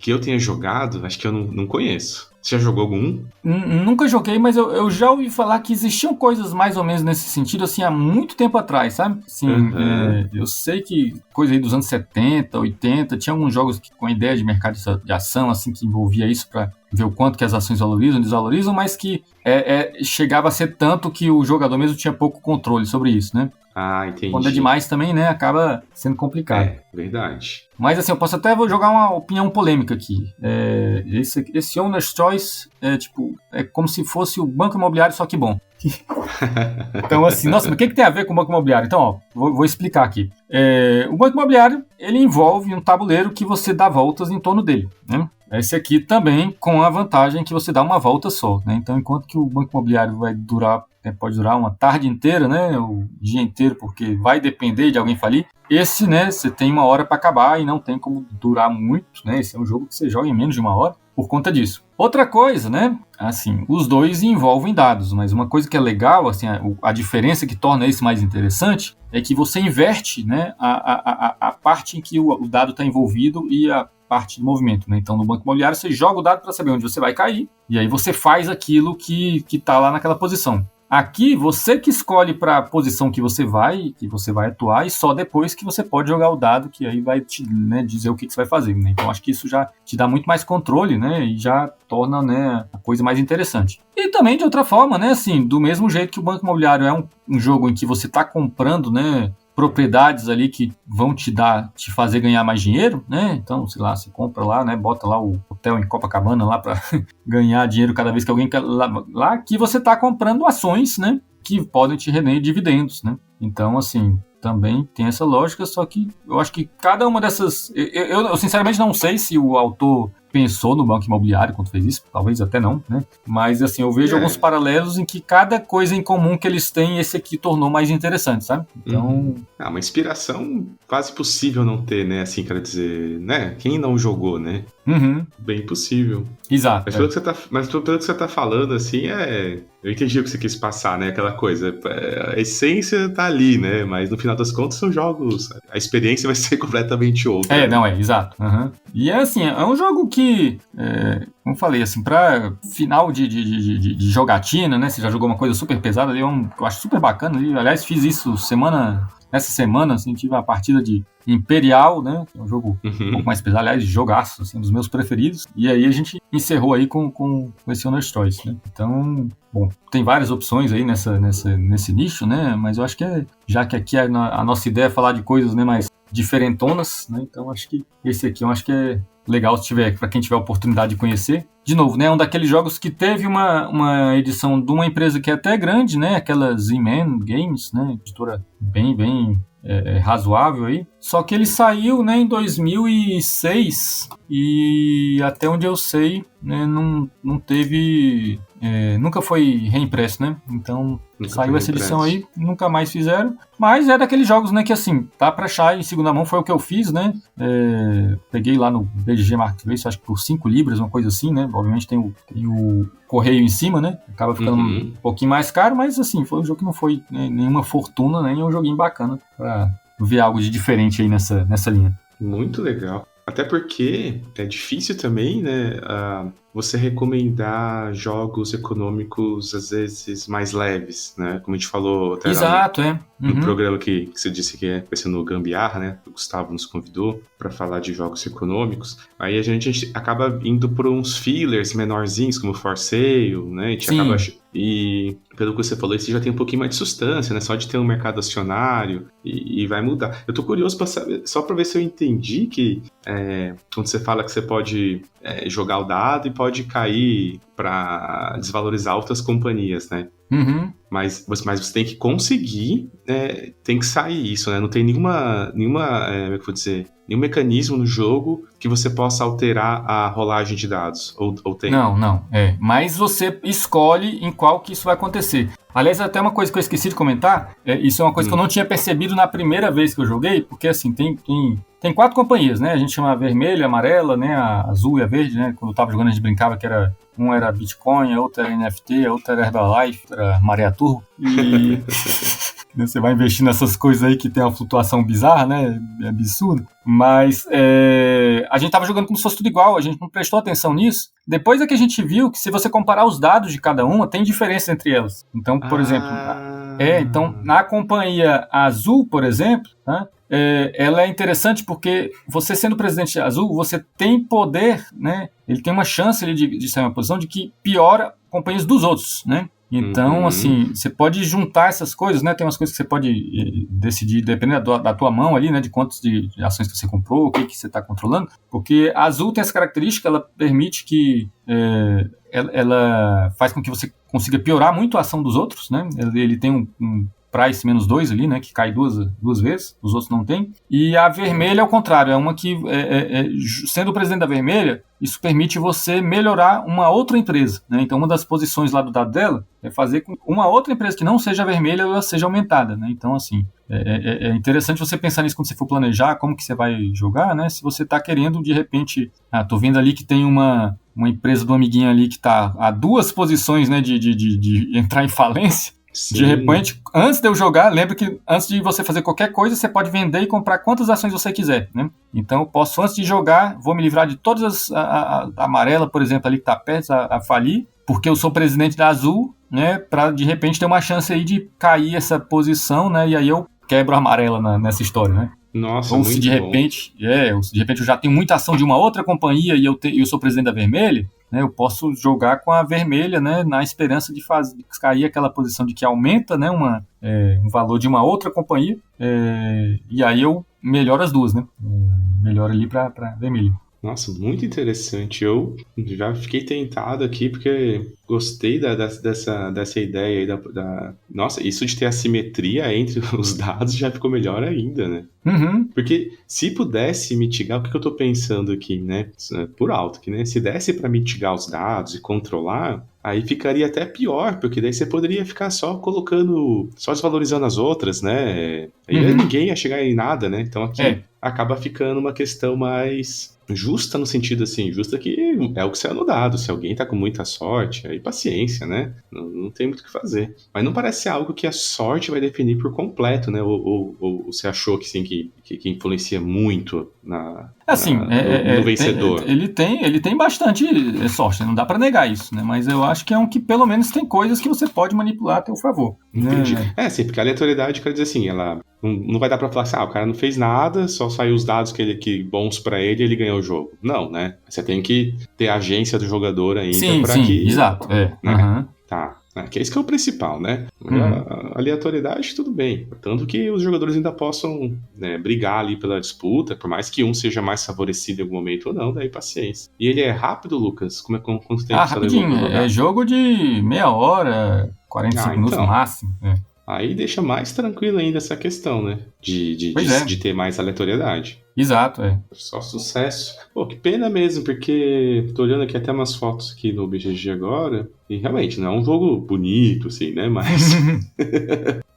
que eu tenha jogado, acho que eu não conheço. Você já jogou algum? Nunca joguei, mas eu já ouvi falar que existiam coisas mais ou menos nesse sentido, assim, há muito tempo atrás, sabe? Assim, eu sei que coisa aí dos anos 70, 80, tinha alguns jogos com ideia de mercado de ação, assim, que envolvia isso para ver o quanto que as ações valorizam, desvalorizam, mas que chegava a ser tanto que o jogador mesmo tinha pouco controle sobre isso, né? Entendi. Quando é demais também, né, acaba sendo complicado. Verdade. Mas assim, eu posso até jogar uma opinião polêmica aqui. Esse Owner's Choice é como se fosse o Banco Imobiliário, só que bom. Então assim, nossa, mas o que tem a ver com o Banco Imobiliário? Então, ó, vou explicar aqui. O Banco Imobiliário, ele envolve um tabuleiro que você dá voltas em torno dele, né? Esse aqui também com a vantagem que você dá uma volta só, né? Então, enquanto que o Banco Imobiliário pode durar uma tarde inteira, né? O dia inteiro, porque vai depender de alguém falir. Esse, né? Você tem uma hora para acabar e não tem como durar muito, né? Esse é um jogo que você joga em menos de uma hora por conta disso. Outra coisa, né? Assim, os dois envolvem dados, mas uma coisa que é legal, assim, a diferença que torna esse mais interessante é que você inverte, né? A parte em que o dado está envolvido e a parte de movimento, né? Então, no Banco Imobiliário, você joga o dado para saber onde você vai cair, e aí você faz aquilo que está lá naquela posição. Aqui, você que escolhe para a posição que você vai atuar, e só depois que você pode jogar o dado, que aí vai te, né, dizer o que você vai fazer, né? Então, acho que isso já te dá muito mais controle, né? E já torna, né, a coisa mais interessante. E também, de outra forma, né? Assim, do mesmo jeito que o Banco Imobiliário é um jogo em que você está comprando, né, propriedades ali que vão te fazer ganhar mais dinheiro, né? Então, sei lá, você compra lá, né? Bota lá o hotel em Copacabana lá para ganhar dinheiro cada vez que alguém quer lá que você está comprando ações, né? Que podem te render dividendos, né? Então, assim, também tem essa lógica, só que eu acho que cada uma dessas... Eu sinceramente não sei se o autor pensou no banco imobiliário quando fez isso, talvez até não, né? Mas assim, eu vejo alguns paralelos em que cada coisa em comum que eles têm, esse aqui tornou mais interessante, sabe? Então... uma inspiração quase possível não ter, né? Assim, quero dizer, né? Quem não jogou, né? Bem possível. Exato. Mas pelo que você tá falando, assim, eu entendi o que você quis passar, né? Aquela coisa, a essência tá ali, né? Mas no final das contas são jogos, a experiência vai ser completamente outra. Exato. E assim, é um jogo que, como eu falei, assim, pra final de jogatina, né? Você já jogou uma coisa super pesada ali, eu acho super bacana ali. Aliás, fiz isso nessa semana, assim, tive uma partida de Imperial, né? Que é um jogo um pouco mais pesado, aliás, jogaço, assim, um dos meus preferidos. E aí a gente encerrou aí com esse Honor Choice, né? Então, bom, tem várias opções aí nesse nicho, né? Mas eu acho que já que aqui a nossa ideia é falar de coisas, né, mais diferentonas, né? Então acho que esse aqui eu acho que é legal para quem tiver a oportunidade de conhecer. De novo, né, um daqueles jogos que teve uma edição de uma empresa que é até grande, né, aquela Z-Man Games, né, editora bem razoável aí. Só que ele saiu, né, em 2006 e até onde eu sei, né, não teve... nunca foi reimpresso, né? Então saiu essa edição aí, nunca mais fizeram. Mas é daqueles jogos, né, que assim, tá pra achar em segunda mão, foi o que eu fiz, né? Peguei lá no BGG Marketplace, acho que por 5 libras, uma coisa assim, né? Obviamente tem o correio em cima, né? Acaba ficando um pouquinho mais caro, mas assim, foi um jogo que não foi, né, nenhuma fortuna, nem um joguinho bacana pra ver algo de diferente aí nessa linha. Muito legal. Até porque é difícil também, né, você recomendar jogos econômicos, às vezes, mais leves, né? Como a gente falou até no programa que você disse que vai ser no Gambiarra, né? O Gustavo nos convidou para falar de jogos econômicos. Aí a gente acaba indo por uns fillers menorzinhos, como For Sale, né? A gente acaba... E pelo que você falou, esse já tem um pouquinho mais de substância, né? Só de ter um mercado acionário e vai mudar. Eu tô curioso para saber, só para ver se eu entendi que quando você fala que você pode jogar o dado e pode cair para desvalorizar outras companhias, né? Mas você tem que conseguir, tem que sair isso, né? Não tem nenhuma como é que eu vou dizer, nenhum mecanismo no jogo que você possa alterar a rolagem de dados, ou tem? Não. Mas você escolhe em qual que isso vai acontecer. Aliás, até uma coisa que eu esqueci de comentar, isso é uma coisa que eu não tinha percebido na primeira vez que eu joguei, porque assim, tem 4 companhias, né? A gente chama a vermelha, a amarela, né? A azul e a verde, né? Quando eu tava jogando a gente brincava que um era Bitcoin, a outra era NFT, a outra era Herbalife, a outra era Maria Turbo. E você vai investir nessas coisas aí que tem uma flutuação bizarra, né? É absurdo. Mas a gente tava jogando como se fosse tudo igual, a gente não prestou atenção nisso. Depois é que a gente viu que se você comparar os dados de cada uma, tem diferença entre elas. Então, por exemplo, então na companhia azul, por exemplo, né? Ela é interessante porque você sendo presidente azul, você tem poder, né? Ele tem uma chance ali de sair uma posição de que piora companhias dos outros, né? Então, assim, você pode juntar essas coisas, né? Tem umas coisas que você pode decidir, dependendo da tua mão ali, né? De quantas de ações que você comprou, o que você está controlando. Porque a azul tem essa característica, ela permite que... ela faz com que você consiga piorar muito a ação dos outros, né? Ele tem um price -2 ali, né, que cai duas vezes, os outros não tem. E a vermelha, ao contrário, é uma que, sendo o presidente da vermelha, isso permite você melhorar uma outra empresa, né? Então, uma das posições lá do dado dela é fazer com que uma outra empresa que não seja vermelha, ela seja aumentada, né? Então, assim, é interessante você pensar nisso quando você for planejar como que você vai jogar, né? Se você está querendo, de repente, tô vendo ali que tem uma empresa do amiguinho ali que está a 2 posições, né, de entrar em falência. Sim. De repente, antes de eu jogar, lembra que antes de você fazer qualquer coisa, você pode vender e comprar quantas ações você quiser, né? Então, eu posso, antes de jogar, vou me livrar de todas a amarela, por exemplo, ali que está perto, a falir, porque eu sou presidente da azul, né? Para, de repente, ter uma chance aí de cair essa posição, né? E aí eu quebro a amarela nessa história, né? Nossa, ou se de repente, eu já tenho muita ação de uma outra companhia e eu sou presidente da vermelha, né, eu posso jogar com a vermelha, né, na esperança de cair aquela posição de que aumenta, né, um valor de uma outra companhia, e aí eu melhoro as duas, né, melhoro ali para vermelha. Nossa, muito interessante. Eu já fiquei tentado aqui porque gostei dessa ideia aí Nossa, isso de ter assimetria entre os dados já ficou melhor ainda, né? Uhum. Porque se pudesse mitigar, o que eu tô pensando aqui, né? Por alto, que, né? Se desse para mitigar os dados e controlar, aí ficaria até pior, porque daí você poderia ficar só colocando, só desvalorizando as outras, né? Aí ninguém ia chegar em nada, né? Então aqui acaba ficando uma questão mais justa no sentido assim, justa que é o que saiu no dado. Se alguém tá com muita sorte, aí paciência, né? Não tem muito o que fazer. Mas não parece ser algo que a sorte vai definir por completo, né? Ou você achou que sim, que influencia muito no vencedor? Ele tem bastante sorte, não dá pra negar isso, né? Mas eu acho que é um que pelo menos tem coisas que você pode manipular a teu favor. Entendi. Sim, porque a aleatoriedade quer dizer assim, ela não vai dar pra falar assim, o cara não fez nada, só saiu os dados que bons pra ele e ele ganhou o jogo. Não, né? Você tem que ter a agência do jogador ainda pra que... Exato. Né? Tá. Que é isso que é o principal, né? A aleatoriedade, tudo bem. Tanto que os jogadores ainda possam, né, brigar ali pela disputa, por mais que um seja mais favorecido em algum momento ou não, daí paciência. E ele é rápido, Lucas? Quanto tempo você levou pra jogar? É jogo de meia hora, 45 minutos no máximo. Aí deixa mais tranquilo ainda essa questão, né? De ter mais aleatoriedade. Exato, Só sucesso. Pô, que pena mesmo, porque tô olhando aqui até umas fotos aqui no BGG agora, e realmente não é um jogo bonito, assim, né? Mas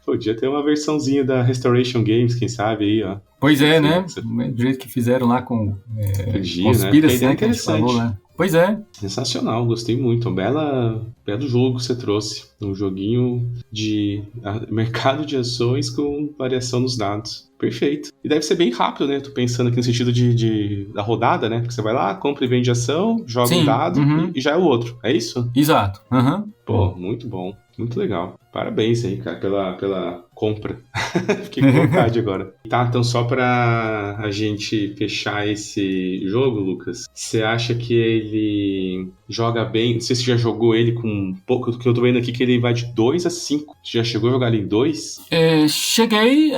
podia ter uma versãozinha da Restoration Games, quem sabe aí, ó. Pois é, né? Do jeito que fizeram lá com Conspiracy, né? Que a gente falou, né? Pois é. Sensacional, gostei muito. Belo jogo que você trouxe. Um joguinho de mercado de ações com variação nos dados. Perfeito. E deve ser bem rápido, né? Tô pensando aqui no sentido da rodada, né? Porque você vai lá, compra e vende ação, joga um dado e já é o outro. É isso? Exato. Pô, muito bom. Muito legal. Parabéns aí, cara, pela compra. Fiquei com vontade agora. Tá, então só pra a gente fechar esse jogo, Lucas, você acha que ele joga bem? Não sei se você já jogou ele com um pouco do que eu tô vendo aqui, que ele vai de 2 a 5. Você já chegou a jogar ele em 2? Cheguei,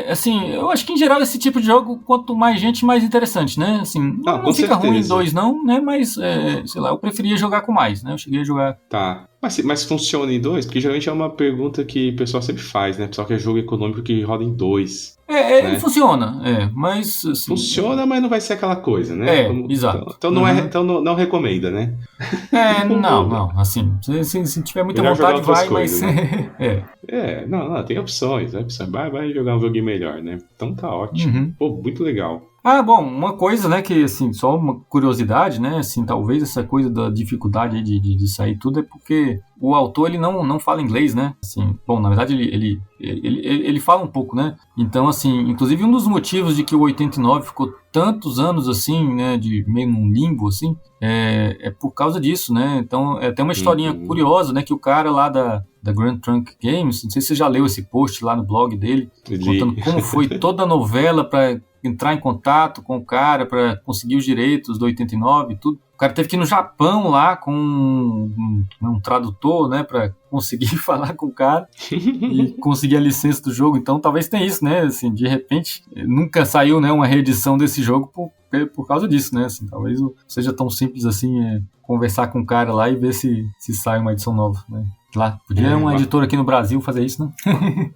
assim, eu acho que em geral esse tipo de jogo, quanto mais gente, mais interessante, né? Assim, não fica ruim em 2 não, né? Mas, sei lá, eu preferia jogar com mais, né? Eu cheguei a jogar... Tá. Mas funciona em 2? Porque geralmente é uma pergunta que o pessoal sempre faz, né? O pessoal quer jogo econômico que roda em 2. Né? Ele funciona, mas... Assim, funciona, mas não vai ser aquela coisa, né? Exato. Então, então não recomenda, né? Não. Assim, se tiver muita melhor vontade, vai, coisas, mas... Né? Não, tem opções. Vai jogar um joguinho melhor, né? Então tá ótimo. Pô, muito legal. Bom, uma coisa, né, que, assim, só uma curiosidade, né, assim, talvez essa coisa da dificuldade aí de sair tudo é porque o autor, ele não fala inglês, né, assim, bom, na verdade ele fala um pouco, né, então, assim, inclusive um dos motivos de que o 89 ficou tantos anos, assim, né, de meio num limbo, assim, é por causa disso, né, então, tem uma historinha curiosa, né, que o cara lá da Grand Trunk Games, não sei se você já leu esse post lá no blog dele, contando como foi toda a novela para entrar em contato com o cara para conseguir os direitos do 89 e tudo. O cara teve que ir no Japão lá com um tradutor, né, para conseguir falar com o cara e conseguir a licença do jogo. Então talvez tenha isso, né, assim, de repente nunca saiu, né, uma reedição desse jogo por causa disso, né, assim, talvez não seja tão simples assim conversar com o cara lá e ver se sai uma edição nova, né. Lá, podia uma editora aqui no Brasil fazer isso, né?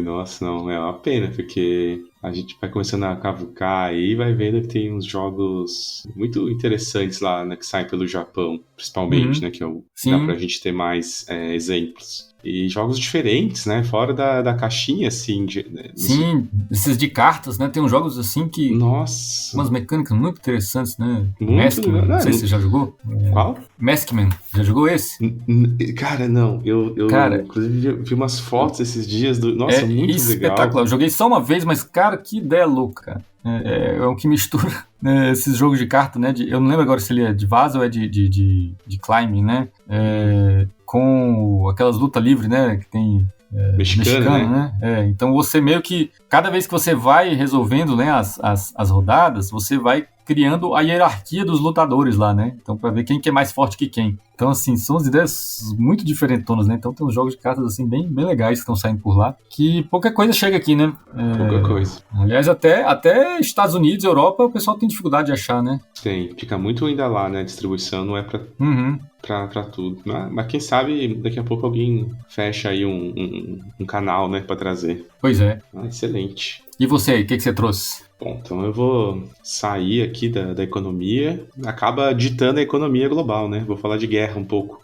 Nossa, não, é uma pena, porque a gente vai começando a cavucar aí e vai vendo que tem uns jogos muito interessantes lá, né, que saem pelo Japão, principalmente, né, que dá pra gente ter mais exemplos. E jogos diferentes, né? Fora da caixinha, assim. Sim, esses de cartas, né? Tem uns jogos assim que... Nossa! Umas mecânicas muito interessantes, né? Maskman, não sei se você já jogou. Qual? Maskman, já jogou esse? Cara, não. Eu inclusive vi umas fotos esses dias do... Nossa, muito espetacular. legal. Eu joguei só uma vez, mas, cara, que ideia louca, cara. É o que mistura, né, esses jogos de carta, né? Eu não lembro agora se ele é de vaza ou é de climbing, né? Com aquelas lutas livres, né? Que tem mexicana, né? Então você meio que, cada vez que você vai resolvendo, né, as rodadas, você vai criando a hierarquia dos lutadores lá, né? Então, pra ver quem que é mais forte que quem. Então, assim, são as ideias muito diferentonas, né? Então tem uns jogos de cartas, assim, bem legais que estão saindo por lá, que pouca coisa chega aqui, né? Pouca coisa. Aliás, até Estados Unidos, Europa, o pessoal tem dificuldade de achar, né? Tem, fica muito ainda lá, né? A distribuição não é pra tudo. Mas quem sabe daqui a pouco alguém fecha aí um canal, né, pra trazer. Pois é. Excelente. E você aí, o que você trouxe? Bom, então eu vou sair aqui da economia. Acaba ditando a economia global, né? Vou falar de guerra um pouco.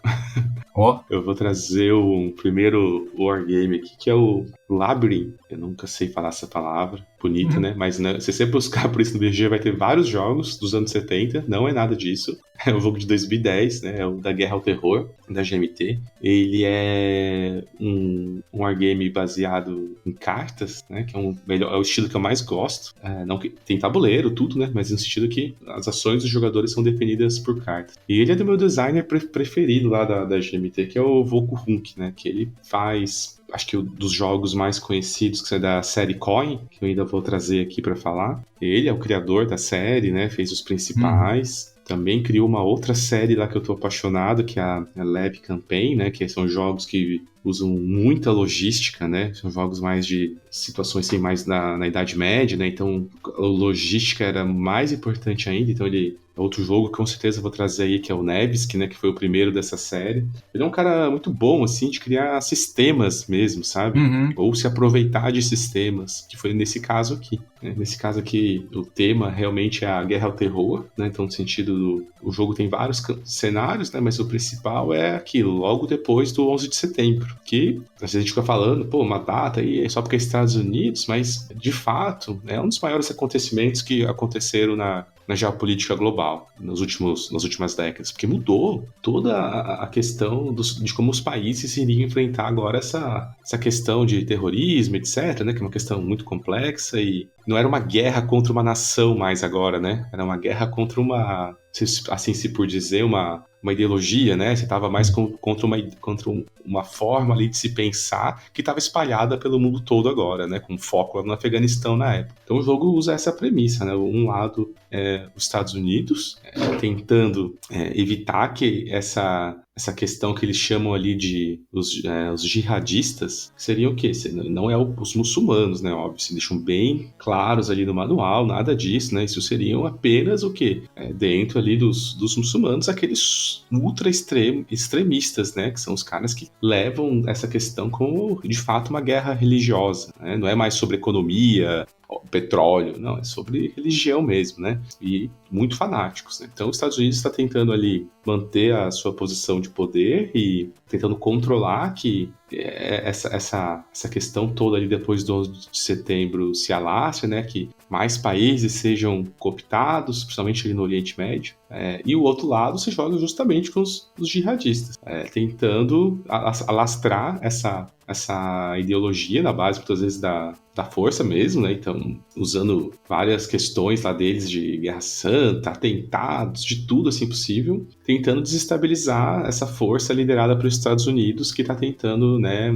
Eu vou trazer o primeiro wargame aqui, que é o Labyrinth. Eu nunca sei falar essa palavra. Bonita, né? Mas né, se você buscar por isso no BG, vai ter vários jogos dos anos 70. Não é nada disso. É um jogo de 2010, né? É o da Guerra ao Terror, da GMT. Ele é um wargame baseado em cartas, né? Que é o estilo que eu mais gosto. Tem tabuleiro, tudo, né? Mas no sentido que as ações dos jogadores são definidas por cartas. E ele é do meu designer preferido lá da GMT, que é o Volko Hunk, né? Que ele faz... Acho que dos jogos mais conhecidos, que é da série Coin, que eu ainda vou trazer aqui para falar. Ele é o criador da série, né? Fez os principais. Também criou uma outra série lá que eu tô apaixonado, que é a Lab Campaign, né? Que são jogos que usam muita logística, né? São jogos mais de situações assim, mais na Idade Média, né? Então, a logística era mais importante ainda. Então, outro jogo que com certeza eu vou trazer aí, que é o Nevsky, né? Que foi o primeiro dessa série. Ele é um cara muito bom, assim, de criar sistemas mesmo, sabe? Ou se aproveitar de sistemas, que foi nesse caso aqui. Né? Nesse caso aqui, o tema realmente é a Guerra ao Terror, né? Então, no sentido o jogo tem vários cenários, né? Mas o principal é aquilo, logo depois do 11 de setembro. Que às vezes a gente fica falando, uma data aí é só porque é Estados Unidos, mas de fato é um dos maiores acontecimentos que aconteceram na geopolítica global nas últimas décadas, porque mudou toda a questão de como os países iriam enfrentar agora essa questão de terrorismo, etc., né, que é uma questão muito complexa e não era uma guerra contra uma nação mais agora, né, era uma guerra contra assim se por dizer, uma ideologia, né? Você estava mais contra uma forma ali de se pensar que estava espalhada pelo mundo todo agora, né? Com foco lá no Afeganistão na época. Então o jogo usa essa premissa, né? Um lado é os Estados Unidos tentando evitar que essa questão que eles chamam ali de os jihadistas, seriam o quê? Não é os muçulmanos, né? Óbvio, se deixam bem claros ali no manual, nada disso, né? Isso seriam apenas o quê? Dentro ali dos muçulmanos, aqueles ultra extremistas, né? Que são os caras que levam essa questão como, de fato, uma guerra religiosa, né? Não é mais sobre economia, petróleo, não, é sobre religião mesmo, né? E muito fanáticos, né? Então os Estados Unidos está tentando ali manter a sua posição de poder e tentando controlar que essa questão toda ali depois do 11 de setembro se alastre, né? Que mais países sejam cooptados, principalmente ali no Oriente Médio. E o outro lado se joga justamente com os jihadistas, tentando alastrar essa ideologia na base, muitas vezes, da força mesmo, né? Então, usando várias questões lá deles de guerra santa, atentados, de tudo assim possível, tentando desestabilizar essa força liderada pelos Estados Unidos que está tentando, né,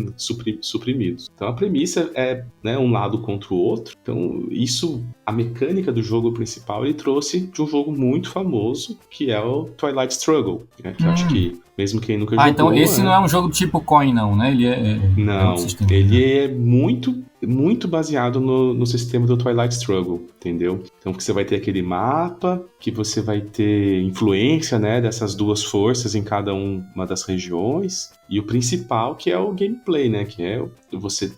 suprimi-los. Então, a premissa é, né, um lado contra o outro. Então, a mecânica do jogo principal, ele trouxe de um jogo muito famoso, que é o Twilight Struggle, né? Que eu acho que mesmo quem nunca jogou... então esse não é um jogo tipo Coin, não, né? Ele não, ele é muito baseado no sistema do Twilight Struggle, entendeu? Então você vai ter aquele mapa, que você vai ter influência, né, dessas duas forças em cada uma das regiões, e o principal que é o gameplay, né, que é você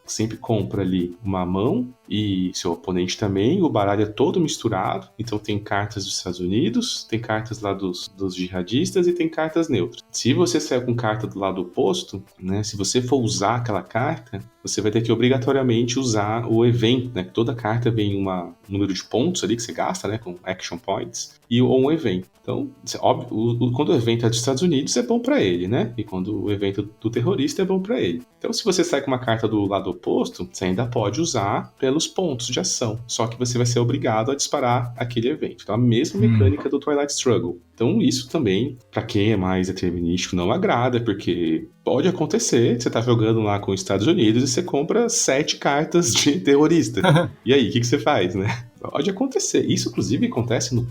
sempre compra ali uma mão e seu oponente também, o baralho é todo misturado, então tem cartas dos Estados Unidos, tem cartas lá dos jihadistas e tem cartas neutras. Se você sair com carta do lado oposto, né, se você for usar aquela carta, você vai ter que obrigatoriamente usar o evento, né, que toda carta vem um número de pontos ali que você gasta, né, com action points, ou um evento. Então, óbvio, quando o evento é dos Estados Unidos, é bom pra ele, né? E quando o evento do terrorista é bom pra ele. Então, se você sai com uma carta do lado oposto, você ainda pode usar pelos pontos de ação. Só que você vai ser obrigado a disparar aquele evento. Então, a mesma mecânica do Twilight Struggle. Então, isso também, pra quem é mais determinístico, não agrada, porque pode acontecer, você tá jogando lá com os Estados Unidos e você compra 7 cartas de terrorista. E aí, o que você faz, né? Pode acontecer. Isso, inclusive, acontece no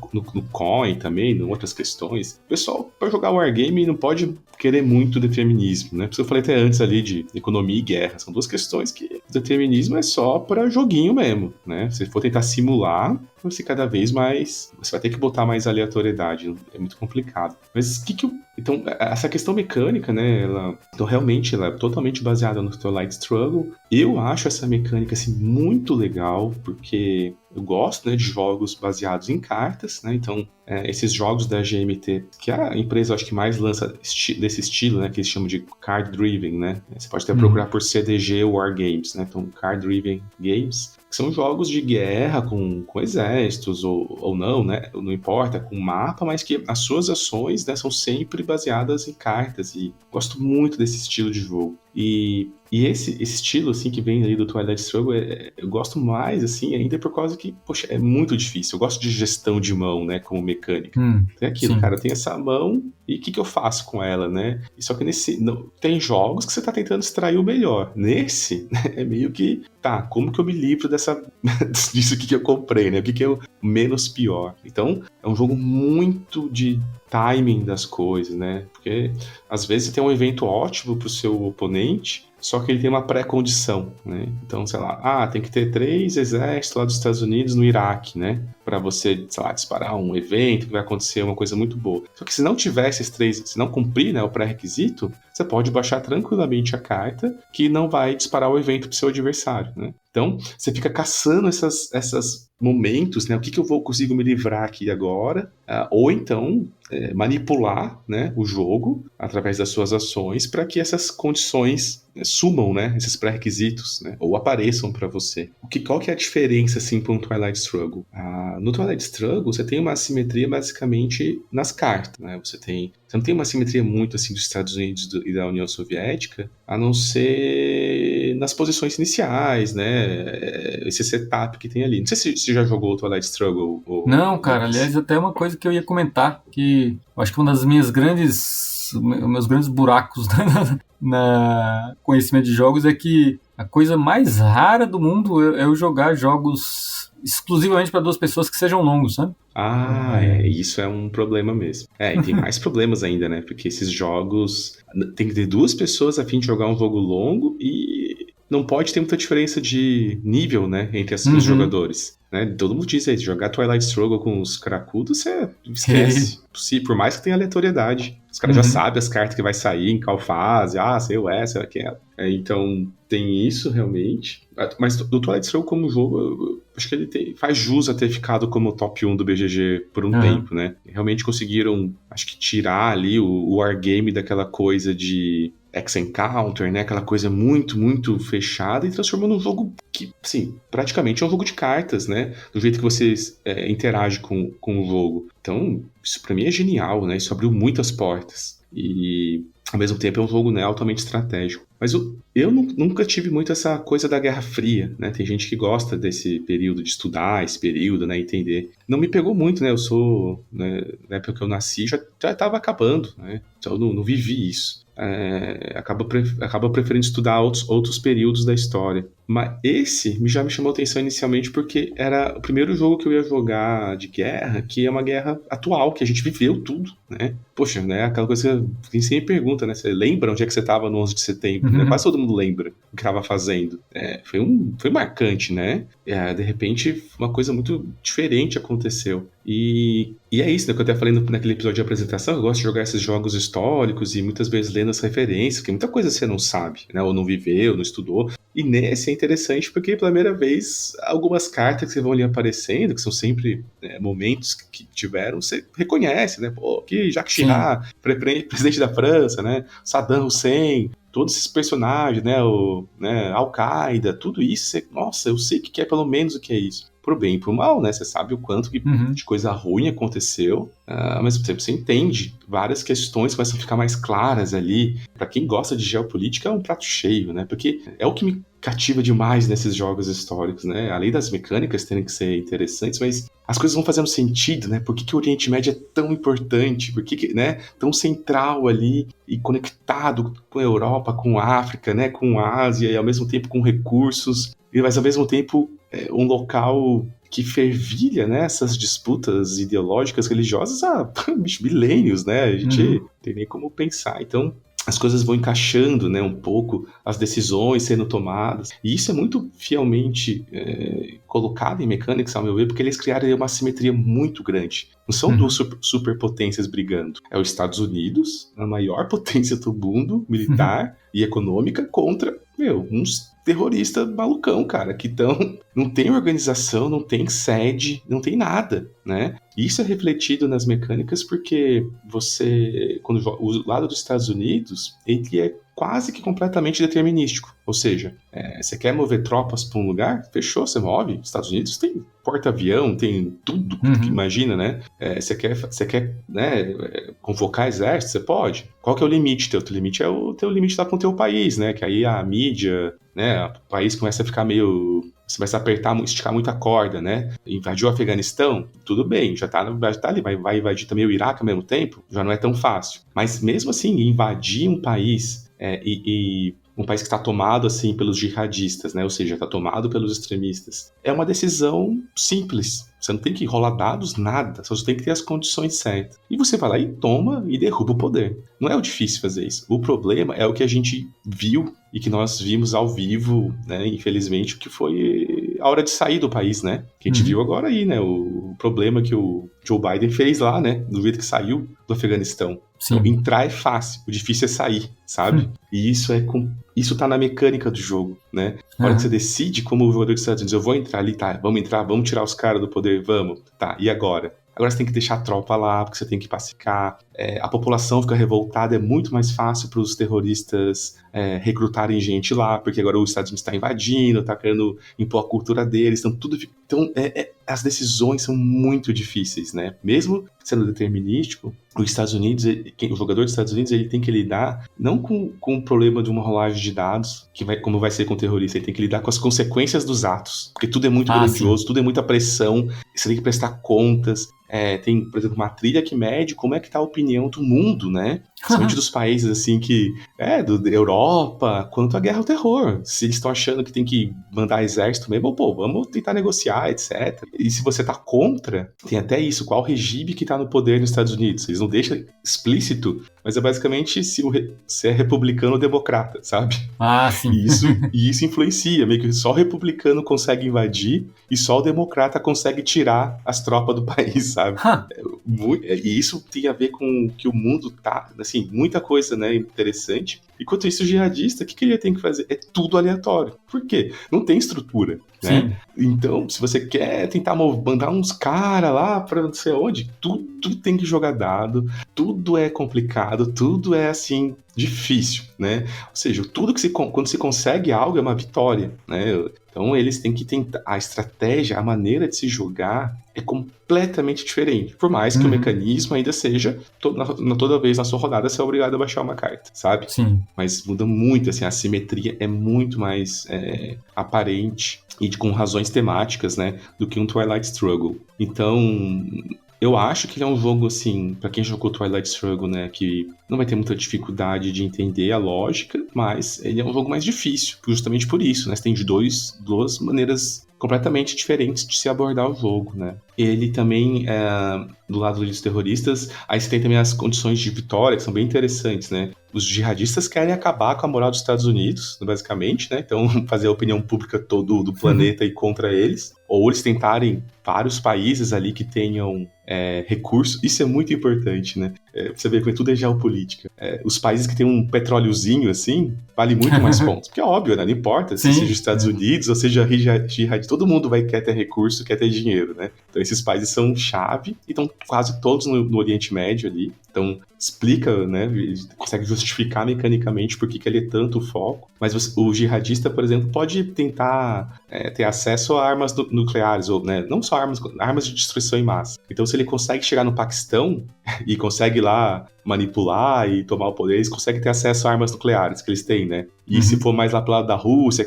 Coin também, em outras questões. O pessoal, para jogar Wargame, não pode querer muito determinismo, né? Por isso eu falei até antes ali de economia e guerra. São duas questões que o determinismo é só para joguinho mesmo, né? Se for tentar simular, você cada vez mais... Você vai ter que botar mais aleatoriedade. É muito complicado. Mas o que que... Então, essa questão mecânica, né? Então, realmente, ela é totalmente baseada no Twilight Struggle. Eu acho essa mecânica, assim, muito legal, porque eu gosto, né, de jogos baseados em cartas, né? Então, esses jogos da GMT, que é a empresa, acho que mais lança desse estilo, né? Que eles chamam de Card Driven, né? Você pode até procurar por CDG Wargames, né? Então, Card Driven Games, que são jogos de guerra com exércitos ou não, né? Não importa, com mapa, mas que as suas ações, né, são sempre baseadas em cartas, e gosto muito desse estilo de jogo. E esse estilo, assim, que vem ali do Twilight Struggle, eu gosto mais, assim, ainda por causa que, poxa, é muito difícil. Eu gosto de gestão de mão, né, como mecânica. Tem aquilo, sim. cara, eu tenho essa mão e o que eu faço com ela, né? E só que tem jogos que você tá tentando extrair o melhor. Nesse, né, é meio que, tá, como que eu me livro disso aqui que eu comprei, né? O que é o menos pior? Então, é um jogo muito de timing das coisas, né? Porque às vezes você tem um evento ótimo pro seu oponente, só que ele tem uma pré-condição, né? Então, sei lá, tem que ter 3 exércitos lá dos Estados Unidos no Iraque, né? Pra você, sei lá, disparar um evento que vai acontecer uma coisa muito boa. Só que se não tiver esses 3, se não cumprir, né, o pré-requisito, você pode baixar tranquilamente a carta que não vai disparar o evento pro seu adversário, né? Então, você fica caçando esses momentos, né? O que eu consigo me livrar aqui agora? Ou então, manipular, né, o jogo através das suas ações para que essas condições sumam, né, esses pré-requisitos, né, ou apareçam para você. Qual que é a diferença, assim, para um Twilight Struggle? No Twilight Struggle, você tem uma assimetria basicamente nas cartas, né? Você não tem uma assimetria muito, assim, dos Estados Unidos e da União Soviética, a não ser nas posições iniciais, né, esse setup que tem ali. Não sei se você já jogou o Twilight Struggle. Não, cara, aliás, até uma coisa que eu ia comentar, que eu acho que uma das meus grandes buracos na conhecimento de jogos é que a coisa mais rara do mundo é eu jogar jogos exclusivamente para 2 pessoas que sejam longos, sabe? Isso é um problema mesmo. E tem mais problemas ainda, né? Porque esses jogos tem que ter 2 pessoas a fim de jogar um jogo longo e não pode ter muita diferença de nível, né, entre os jogadores. Né? Todo mundo diz aí, jogar Twilight Struggle com os cracudos, você esquece. Por mais que tenha aleatoriedade. Os caras já sabem as cartas que vai sair, em qual fase, saiu essa, aquela. Então, tem isso realmente. Mas o Twilight Struggle como jogo, eu acho que ele faz jus a ter ficado como top 1 do BGG por um tempo, né? Realmente conseguiram, acho que, tirar ali o wargame daquela coisa de X-Encounter, né? Aquela coisa muito, muito fechada, e transformou num jogo que, assim, praticamente é um jogo de cartas, né? Do jeito que você interage com o jogo. Então, isso pra mim é genial, né? Isso abriu muitas portas. E, ao mesmo tempo, é um jogo, né, altamente estratégico. Mas eu nunca tive muito essa coisa da Guerra Fria, né? Tem gente que gosta desse período, de estudar esse período, né? Entender. Não me pegou muito, né? Eu sou, né, na época que eu nasci, já estava acabando, né? Então eu não vivi isso. Acaba preferindo estudar outros períodos da história. Mas esse já me chamou a atenção inicialmente porque era o primeiro jogo que eu ia jogar de guerra, que é uma guerra atual, que a gente viveu tudo, né? Poxa, né? Aquela coisa que quem sempre pergunta, né? Você lembra onde é que você estava no 11 de setembro? Né? Quase todo mundo lembra o que estava fazendo. Foi marcante, né? De repente, uma coisa muito diferente aconteceu. E é isso, né, que eu até falei naquele episódio de apresentação. Eu gosto de jogar esses jogos históricos e muitas vezes lendo as referências, porque muita coisa você não sabe, né? Ou não viveu, não estudou. E nesse é interessante porque, pela primeira vez, algumas cartas que vão ali aparecendo, que são sempre momentos que tiveram, você reconhece, né? Pô, aqui Jacques Chirac, presidente da França, né? Saddam Hussein, todos esses personagens, né? Al-Qaeda, tudo isso, nossa, eu sei que é pelo menos o que é isso. Pro bem e pro mal, né? Você sabe o quanto de coisa ruim aconteceu, ao mesmo tempo você entende várias questões começam a ficar mais claras ali. Pra quem gosta de geopolítica, é um prato cheio, né? Porque é o que me cativa demais nesses jogos históricos, né? Além das mecânicas terem que ser interessantes, mas as coisas vão fazendo sentido, né? Por que o Oriente Médio é tão importante? Por que, né? Tão central ali e conectado com a Europa, com a África, né? Com a Ásia e ao mesmo tempo com recursos. mas ao mesmo tempo um local que fervilha, né, essas disputas ideológicas, religiosas há milênios, né? A gente não tem nem como pensar. Então, as coisas vão encaixando, né, um pouco, as decisões sendo tomadas. E isso é muito fielmente colocado em Mechanics, ao meu ver, porque eles criaram uma simetria muito grande. Não são duas superpotências brigando. É os Estados Unidos, a maior potência do mundo, militar e econômica, contra, uns terroristas malucão, cara, que não tem organização, não tem sede, não tem nada, né? Isso é refletido nas mecânicas porque quando o lado dos Estados Unidos, ele é quase que completamente determinístico. Ou seja, você quer mover tropas para um lugar? Fechou, você move. Os Estados Unidos tem porta-avião, tem tudo que imagina, né? Você quer né, convocar exército? Você pode. Qual que é o limite teu? O limite é o teu limite lá com o teu país, né? Que aí a mídia, né? O país começa a ficar meio... Você vai se apertar, esticar muita corda, né? Invadiu o Afeganistão? Tudo bem, já tá ali. Vai invadir também o Iraque ao mesmo tempo? Já não é tão fácil. Mas mesmo assim, invadir um país e um país que está tomado assim pelos jihadistas, né? Ou seja, está tomado pelos extremistas, é uma decisão simples. Você não tem que rolar dados, nada. Só tem que ter as condições certas. E você vai lá e toma e derruba o poder. Não é o difícil fazer isso. O problema é o que a gente viu e que nós vimos ao vivo, né? Infelizmente, o que foi a hora de sair do país, né? Que a gente viu agora aí, né? O problema que o Joe Biden fez lá, né? Do jeito que saiu do Afeganistão. Sim. Então, entrar é fácil, o difícil é sair, sabe? E isso tá na mecânica do jogo, né? Na hora que você decide como jogador dos Estados Unidos, eu vou entrar ali, tá, vamos tirar os caras do poder, vamos, tá, e agora? Agora você tem que deixar a tropa lá, porque você tem que pacificar. A população fica revoltada, é muito mais fácil para os terroristas recrutarem gente lá, porque agora os Estados Unidos está invadindo, está querendo impor a cultura deles, então as decisões são muito difíceis, né? Mesmo sendo determinístico, os Estados Unidos, o jogador dos Estados Unidos, ele tem que lidar não com o problema de uma rolagem de dados, como vai ser com o terrorista, ele tem que lidar com as consequências dos atos, porque tudo é muito grandioso, tudo é muita pressão, você tem que prestar contas. Tem, por exemplo, uma trilha que mede como é que tá a opinião do mundo, né? Principalmente dos países, assim, da Europa, quanto à guerra ao terror. Se eles estão achando que tem que mandar exército mesmo, vamos tentar negociar, etc. E se você tá contra, tem até isso, qual regime que tá no poder nos Estados Unidos. Eles não deixam explícito, mas é basicamente se é republicano ou democrata, sabe? Sim. E isso influencia, meio que só o republicano consegue invadir e só o democrata consegue tirar as tropas do país, sabe? E isso tem a ver com que o mundo tá, assim, muita coisa, né, interessante. Enquanto isso, o jihadista, o que ele tem que fazer? É tudo aleatório. Por quê? Não tem estrutura, né? Então, se você quer tentar mandar uns caras lá pra não sei onde, tudo tem que jogar dado, tudo é complicado, tudo é, assim, difícil, né? Ou seja, quando se consegue algo é uma vitória, né? Então eles têm que tentar, a estratégia, a maneira de se jogar é completamente diferente. Por mais que o mecanismo ainda seja, toda vez na sua rodada você é obrigado a baixar uma carta, sabe? Sim. Mas muda muito, assim, a simetria é muito mais aparente e com razões temáticas, né, do que um Twilight Struggle. Então, eu acho que ele é um jogo, assim, pra quem jogou Twilight Struggle, né, que não vai ter muita dificuldade de entender a lógica, mas ele é um jogo mais difícil, justamente por isso, né, você tem duas maneiras completamente diferentes de se abordar o jogo, né. Ele também, do lado dos terroristas, aí você tem também as condições de vitória, que são bem interessantes, né. Os jihadistas querem acabar com a moral dos Estados Unidos, basicamente, né, então fazer a opinião pública todo do planeta ir contra eles, ou eles tentarem vários países ali que tenham recursos, isso é muito importante, né, você vê como tudo é geopolítica. Os países que tem um petróleozinho assim, vale muito mais pontos, porque é óbvio, né, não importa se seja os Estados Unidos ou seja jihad, todo mundo quer ter recurso, quer ter dinheiro, né, então esses países são chave e estão quase todos no Oriente Médio ali, então explica, né, consegue justificar mecanicamente por que ele é tanto foco, mas o jihadista, por exemplo, pode tentar ter acesso a armas nucleares, ou, né, não só armas de destruição em massa. Então se ele consegue chegar no Paquistão e consegue lá manipular e tomar o poder, eles conseguem ter acesso a armas nucleares que eles têm, né? E se for mais lá pro lado da Rússia,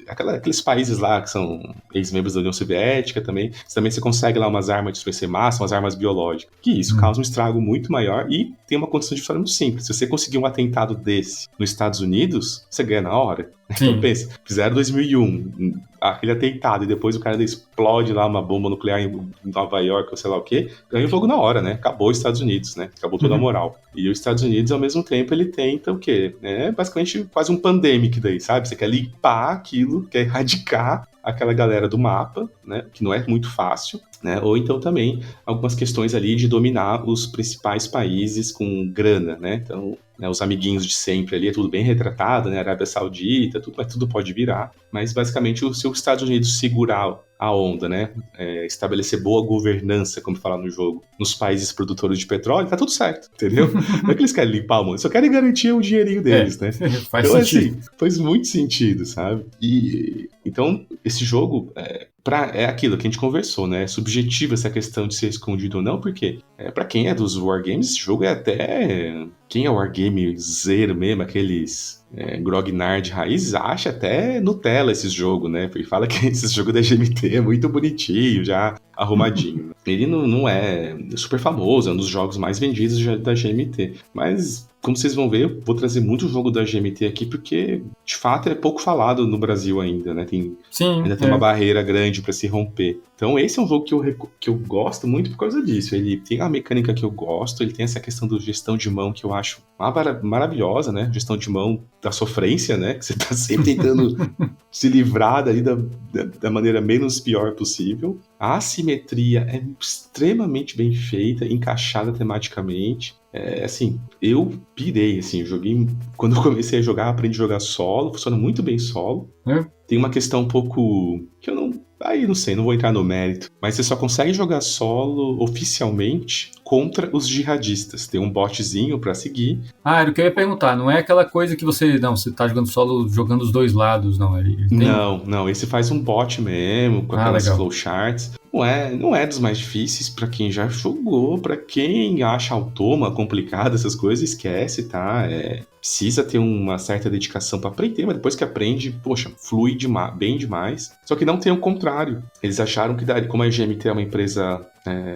aqueles países lá que são ex-membros da União Soviética também você consegue lá umas armas de destruição em massa, umas armas biológicas, que isso causa um estrago muito maior e tem uma condição de vitória muito simples. Se você conseguir um atentado desse nos Estados Unidos, você ganha na hora. Então pensa, fizeram 2001, aquele atentado, e depois o cara explode lá uma bomba nuclear em Nova York, ou sei lá o quê, ganha o jogo na hora, né? Acabou os Estados Unidos, né? Acabou toda a moral. E os Estados Unidos, ao mesmo tempo, ele tenta o quê? É basicamente quase um pandemic daí, sabe? Você quer limpar aquilo, quer erradicar aquela galera do mapa, né? Que não é muito fácil, né? Ou então também algumas questões ali de dominar os principais países com grana, né? Então, né, os amiguinhos de sempre ali, é tudo bem retratado, né? Arábia Saudita, tudo, mas tudo pode virar. Mas basicamente, se os Estados Unidos segurar a onda, né? Estabelecer boa governança, como fala no jogo, nos países produtores de petróleo, tá tudo certo, entendeu? Não é que eles querem limpar o mundo, só querem garantir o dinheirinho deles, né? Faz então, sentido. assim, faz muito sentido, sabe? E então, esse jogo é aquilo que a gente conversou, né? É subjetivo essa questão de ser escondido ou não, porque pra quem é dos wargames, esse jogo é até... Quem é wargamezeiro mesmo, aqueles grognard raiz, acha até Nutella esse jogo, né? Porque fala que esse jogo da GMT é muito bonitinho, já arrumadinho. Ele não é super famoso, é um dos jogos mais vendidos da GMT. Mas, como vocês vão ver, eu vou trazer muito jogo da GMT aqui, porque, de fato, é pouco falado no Brasil ainda, né? Ainda tem uma barreira grande para se romper. Então, esse é um jogo que eu gosto muito por causa disso. Ele tem a mecânica que eu gosto, ele tem essa questão da gestão de mão que eu acho maravilhosa, né? Gestão de mão da sofrência, né? Que você tá sempre tentando se livrar dali da maneira menos pior possível. A assimetria é extremamente bem feita, encaixada tematicamente. Assim, eu pirei, assim, joguei... Quando eu comecei a jogar, aprendi a jogar solo, funciona muito bem solo. Tem uma questão um pouco... que eu não... Aí, não sei, não vou entrar no mérito. Mas você só consegue jogar solo oficialmente contra os jihadistas. Tem um botzinho pra seguir. Era o que eu ia perguntar. Não é aquela coisa que você tá jogando solo, jogando os dois lados, não. Ele tem... Não. Esse faz um bot mesmo, com aquelas flowcharts. Não é dos mais difíceis pra quem já jogou. Pra quem acha automa complicado, essas coisas, esquece, tá? Precisa ter uma certa dedicação pra aprender, mas depois que aprende, poxa, flui bem demais. Só que não tem o contrário. Eles acharam que, como a GMT é uma empresa,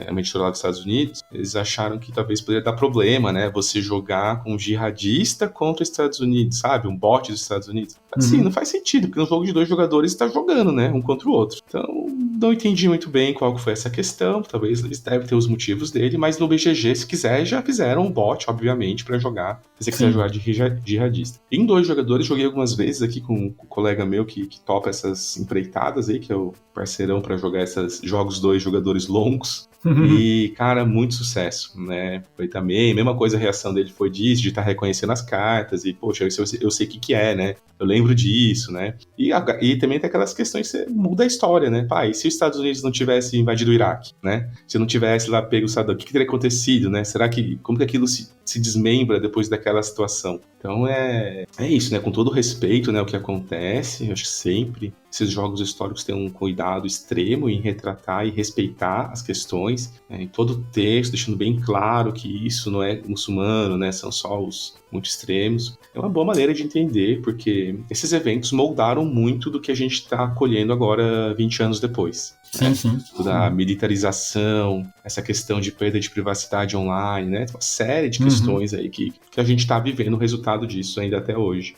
uma editora lá dos Estados Unidos, eles acharam que talvez poderia dar problema, né? Você jogar com um jihadista contra os Estados Unidos, sabe? Um bot dos Estados Unidos. Assim, não faz sentido, porque no jogo de 2 jogadores está jogando, né? Um contra o outro. Então, não entendi muito bem qual foi essa questão. Talvez eles devem ter os motivos dele, mas no BGG, se quiser, já fizeram um bot, obviamente, para jogar. Se você quiser jogar de jihadista. Em 2 jogadores, joguei algumas vezes aqui com um colega meu que topa essas empreitadas aí, que é o parceirão para jogar esses jogos 2 jogadores longos. E, cara, muito sucesso, né? Foi também, mesma coisa, a reação dele foi disso, de estar reconhecendo as cartas, e, poxa, eu sei o que é, né? Eu lembro disso, né? E também tem aquelas questões que você muda a história, né? E se os Estados Unidos não tivessem invadido o Iraque, né? Se não tivesse lá pego o Saddam, o que teria acontecido, né? Como que aquilo se desmembra depois daquela situação? Então é isso, né? Com todo o respeito, né? O que acontece, eu acho que sempre esses jogos históricos têm um cuidado extremo em retratar e respeitar as questões, em todo o texto, deixando bem claro que isso não é muçulmano, né? São só os muito extremos. É uma boa maneira de entender, porque esses eventos moldaram muito do que a gente está colhendo agora 20 anos depois. Sim. Da militarização, essa questão de perda de privacidade online, né? Uma série de questões aí que a gente está vivendo o resultado disso ainda até hoje.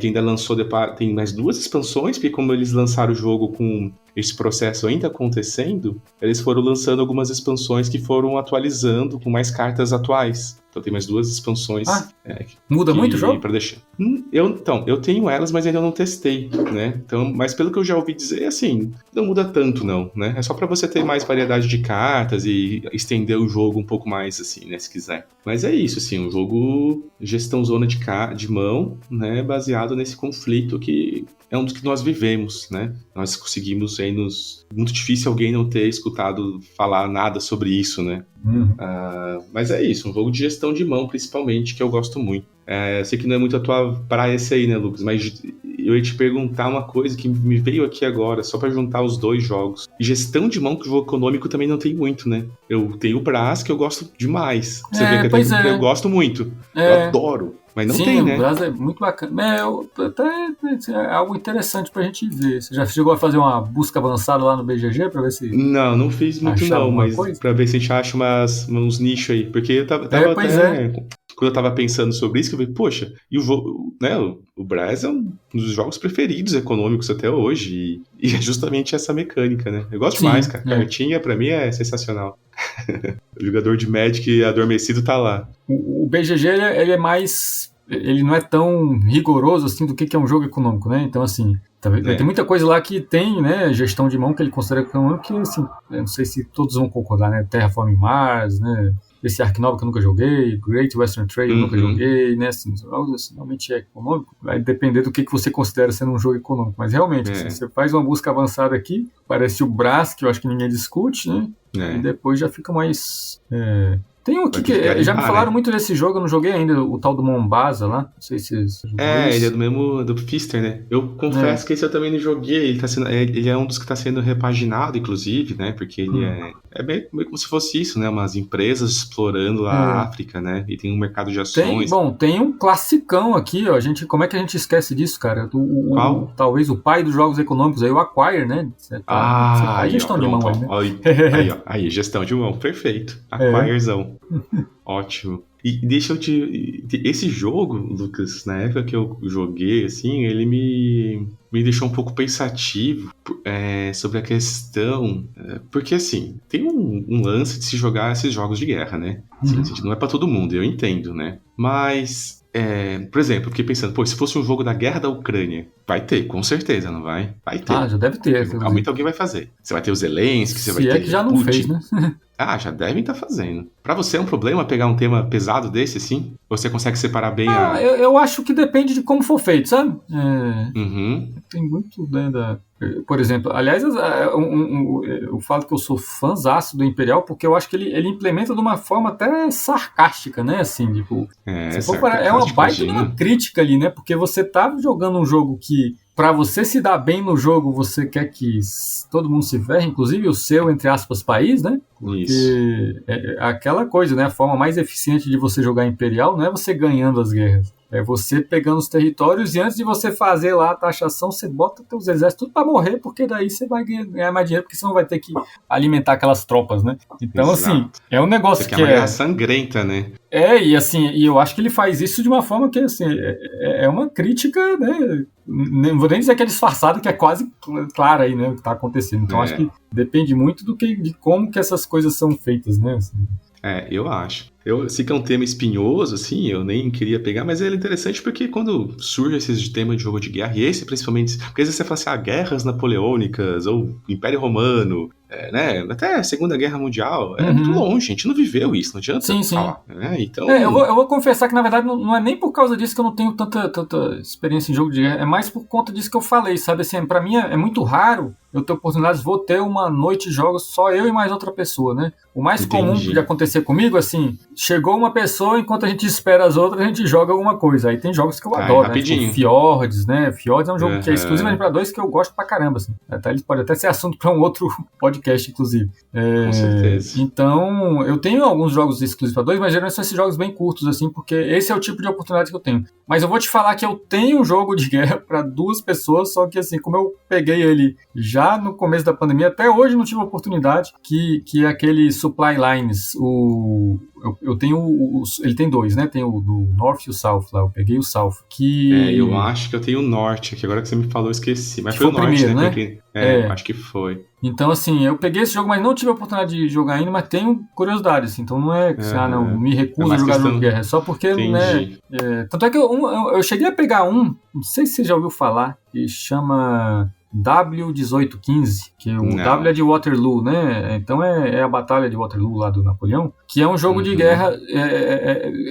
Que ainda lançou, tem mais 2 expansões, porque como eles lançaram o jogo com esse processo ainda acontecendo, eles foram lançando algumas expansões que foram atualizando com mais cartas atuais. Então tem mais 2 expansões. Muda muito o jogo? Pra deixar. Eu tenho elas, mas ainda não testei, né? Então, mas pelo que eu já ouvi dizer, assim, não muda tanto não, né? É só pra você ter mais variedade de cartas e estender o jogo um pouco mais, assim, né? Se quiser. Mas é isso, assim, um jogo gestão zona de mão, né? Baseado nesse conflito que é um dos que nós vivemos, né? Nós conseguimos aí muito difícil alguém não ter escutado falar nada sobre isso, né? Mas é isso, um jogo de gestão de mão, principalmente, que eu gosto muito. Eu sei que não é muito a tua praia esse aí, né, Lucas? Mas eu ia te perguntar uma coisa que me veio aqui agora, só pra juntar os dois jogos. Gestão de mão, que o jogo econômico também não tem muito, né? Eu tenho o Brás, que eu gosto demais. Você vê que eu gosto muito. Eu adoro. Mas não tem, né? Sim, o Brás é muito bacana. É algo interessante pra gente ver. Você já chegou a fazer uma busca avançada lá no BGG pra ver se... Não fiz muito não, mas coisa? Pra ver se a gente acha uns nichos aí. Porque eu tava até... Quando eu tava pensando sobre isso, eu falei, poxa, e o Brás é um dos jogos preferidos econômicos até hoje. E é justamente essa mecânica, né? Eu gosto demais, cara. Cartinha, pra mim, é sensacional. O jogador de Magic adormecido tá lá. O BGG, ele é mais... Ele não é tão rigoroso assim do que é um jogo econômico, né? Então, assim, tem muita coisa lá que tem, né? Gestão de mão que ele considera econômico, que, assim, eu não sei se todos vão concordar, né? Terraforming Mars, né? Esse Ark Nova que eu nunca joguei, Great Western Trail eu nunca joguei, né? Assim, realmente é econômico. Vai depender do que você considera sendo um jogo econômico. Mas realmente, assim, você faz uma busca avançada aqui, parece o Brás, que eu acho que ninguém discute, né? E depois já fica mais... Tem um aqui que já me falaram muito desse jogo, eu não joguei ainda, o tal do Mombasa lá. Não sei se você jogou isso. Ele é do mesmo, do Pfister, né? Eu confesso que esse eu também não joguei. Ele é um dos que está sendo repaginado, inclusive, né? Porque ele é meio como se fosse isso, né? Umas empresas explorando a África, né? E tem um mercado de ações. Tem um classicão aqui, ó. Como é que a gente esquece disso, cara? Qual? Talvez o pai dos jogos econômicos aí, o Acquire, né? Aí, gestão de mão aí, né? Aí, gestão de mão, perfeito. Acquirezão. Ótimo. E deixa eu te... Esse jogo, Lucas, na época que eu joguei, assim, ele me deixou um pouco pensativo sobre a questão... Porque, assim, tem um lance de se jogar esses jogos de guerra, né? Assim, não é pra todo mundo, eu entendo, né? Mas... por exemplo, eu fiquei pensando, se fosse um jogo da guerra da Ucrânia, vai ter, com certeza, não vai? Vai ter. Já deve ter. Realmente alguém vai fazer. Você vai ter os Zelensky, você vai ter... Se é que já não fez, né? Já devem estar fazendo. Pra você é um problema pegar um tema pesado desse, assim? Ou você consegue separar bem eu acho que depende de como for feito, sabe? Tem muito, né, por exemplo, aliás, eu falo que eu sou fãzaço do Imperial porque eu acho que ele implementa de uma forma até sarcástica, né? Assim, tipo, é uma baita de uma crítica ali, né? Porque você tá jogando um jogo que, pra você se dar bem no jogo, você quer que todo mundo se ferre, inclusive o seu, entre aspas, país, né? Porque Isso. Aquela coisa, né? A forma mais eficiente de você jogar Imperial não é você ganhando as guerras. É você pegando os territórios e antes de você fazer lá a taxação, você bota teus exércitos tudo pra morrer, porque daí você vai ganhar mais dinheiro, porque você não vai ter que alimentar aquelas tropas, né? Então, assim, é um negócio que é uma guerra sangrenta, né? E assim, eu acho que ele faz isso de uma forma que, assim, é uma crítica, né? Não vou nem dizer que é disfarçado, que é quase claro aí, né? O que tá acontecendo. Então, acho que depende muito de como que essas coisas são feitas, né? Assim. Eu acho. Eu sei que é um tema espinhoso, assim, eu nem queria pegar, mas ele é interessante porque quando surge esse tema de jogo de guerra, e esse principalmente, porque às vezes você fala assim, guerras napoleônicas, ou Império Romano, né, até a Segunda Guerra Mundial, é muito longe, a gente não viveu isso, não adianta falar. Então... eu vou confessar que, na verdade, não é nem por causa disso que eu não tenho tanta experiência em jogo de guerra, é mais por conta disso que eu falei, sabe, assim, pra mim é muito raro eu ter oportunidades, vou ter uma noite de jogos só eu e mais outra pessoa, né? O mais comum de acontecer comigo, assim, chegou uma pessoa, enquanto a gente espera as outras, a gente joga alguma coisa. Aí tem jogos que eu adoro, né? Tipo Fjords, né? Fjords é um jogo que é exclusivamente pra dois que eu gosto pra caramba, assim. Ele pode até ser assunto pra um outro podcast, inclusive. Com certeza. Então, eu tenho alguns jogos exclusivos pra dois, mas geralmente são esses jogos bem curtos, assim, porque esse é o tipo de oportunidade que eu tenho. Mas eu vou te falar que eu tenho um jogo de guerra pra duas pessoas, só que, assim, como eu peguei ele já no começo da pandemia, até hoje não tive oportunidade, que é aquele Supply Lines, eu tenho ele tem dois, né? Tem o do North e o South lá. Eu peguei o South. Eu acho que eu tenho o Norte, que agora que você me falou, eu esqueci. Mas foi o Norte, primeiro, né? Acho que foi. Então, assim, eu peguei esse jogo, mas não tive a oportunidade de jogar ainda, mas tenho curiosidade, assim. Então não é que, não me recuso a jogar jogo de guerra. É só porque, né? Tanto é que eu cheguei a pegar não sei se você já ouviu falar, que chama W1815, que o W é de Waterloo, né? Então é a batalha de Waterloo lá do Napoleão, que é um jogo de guerra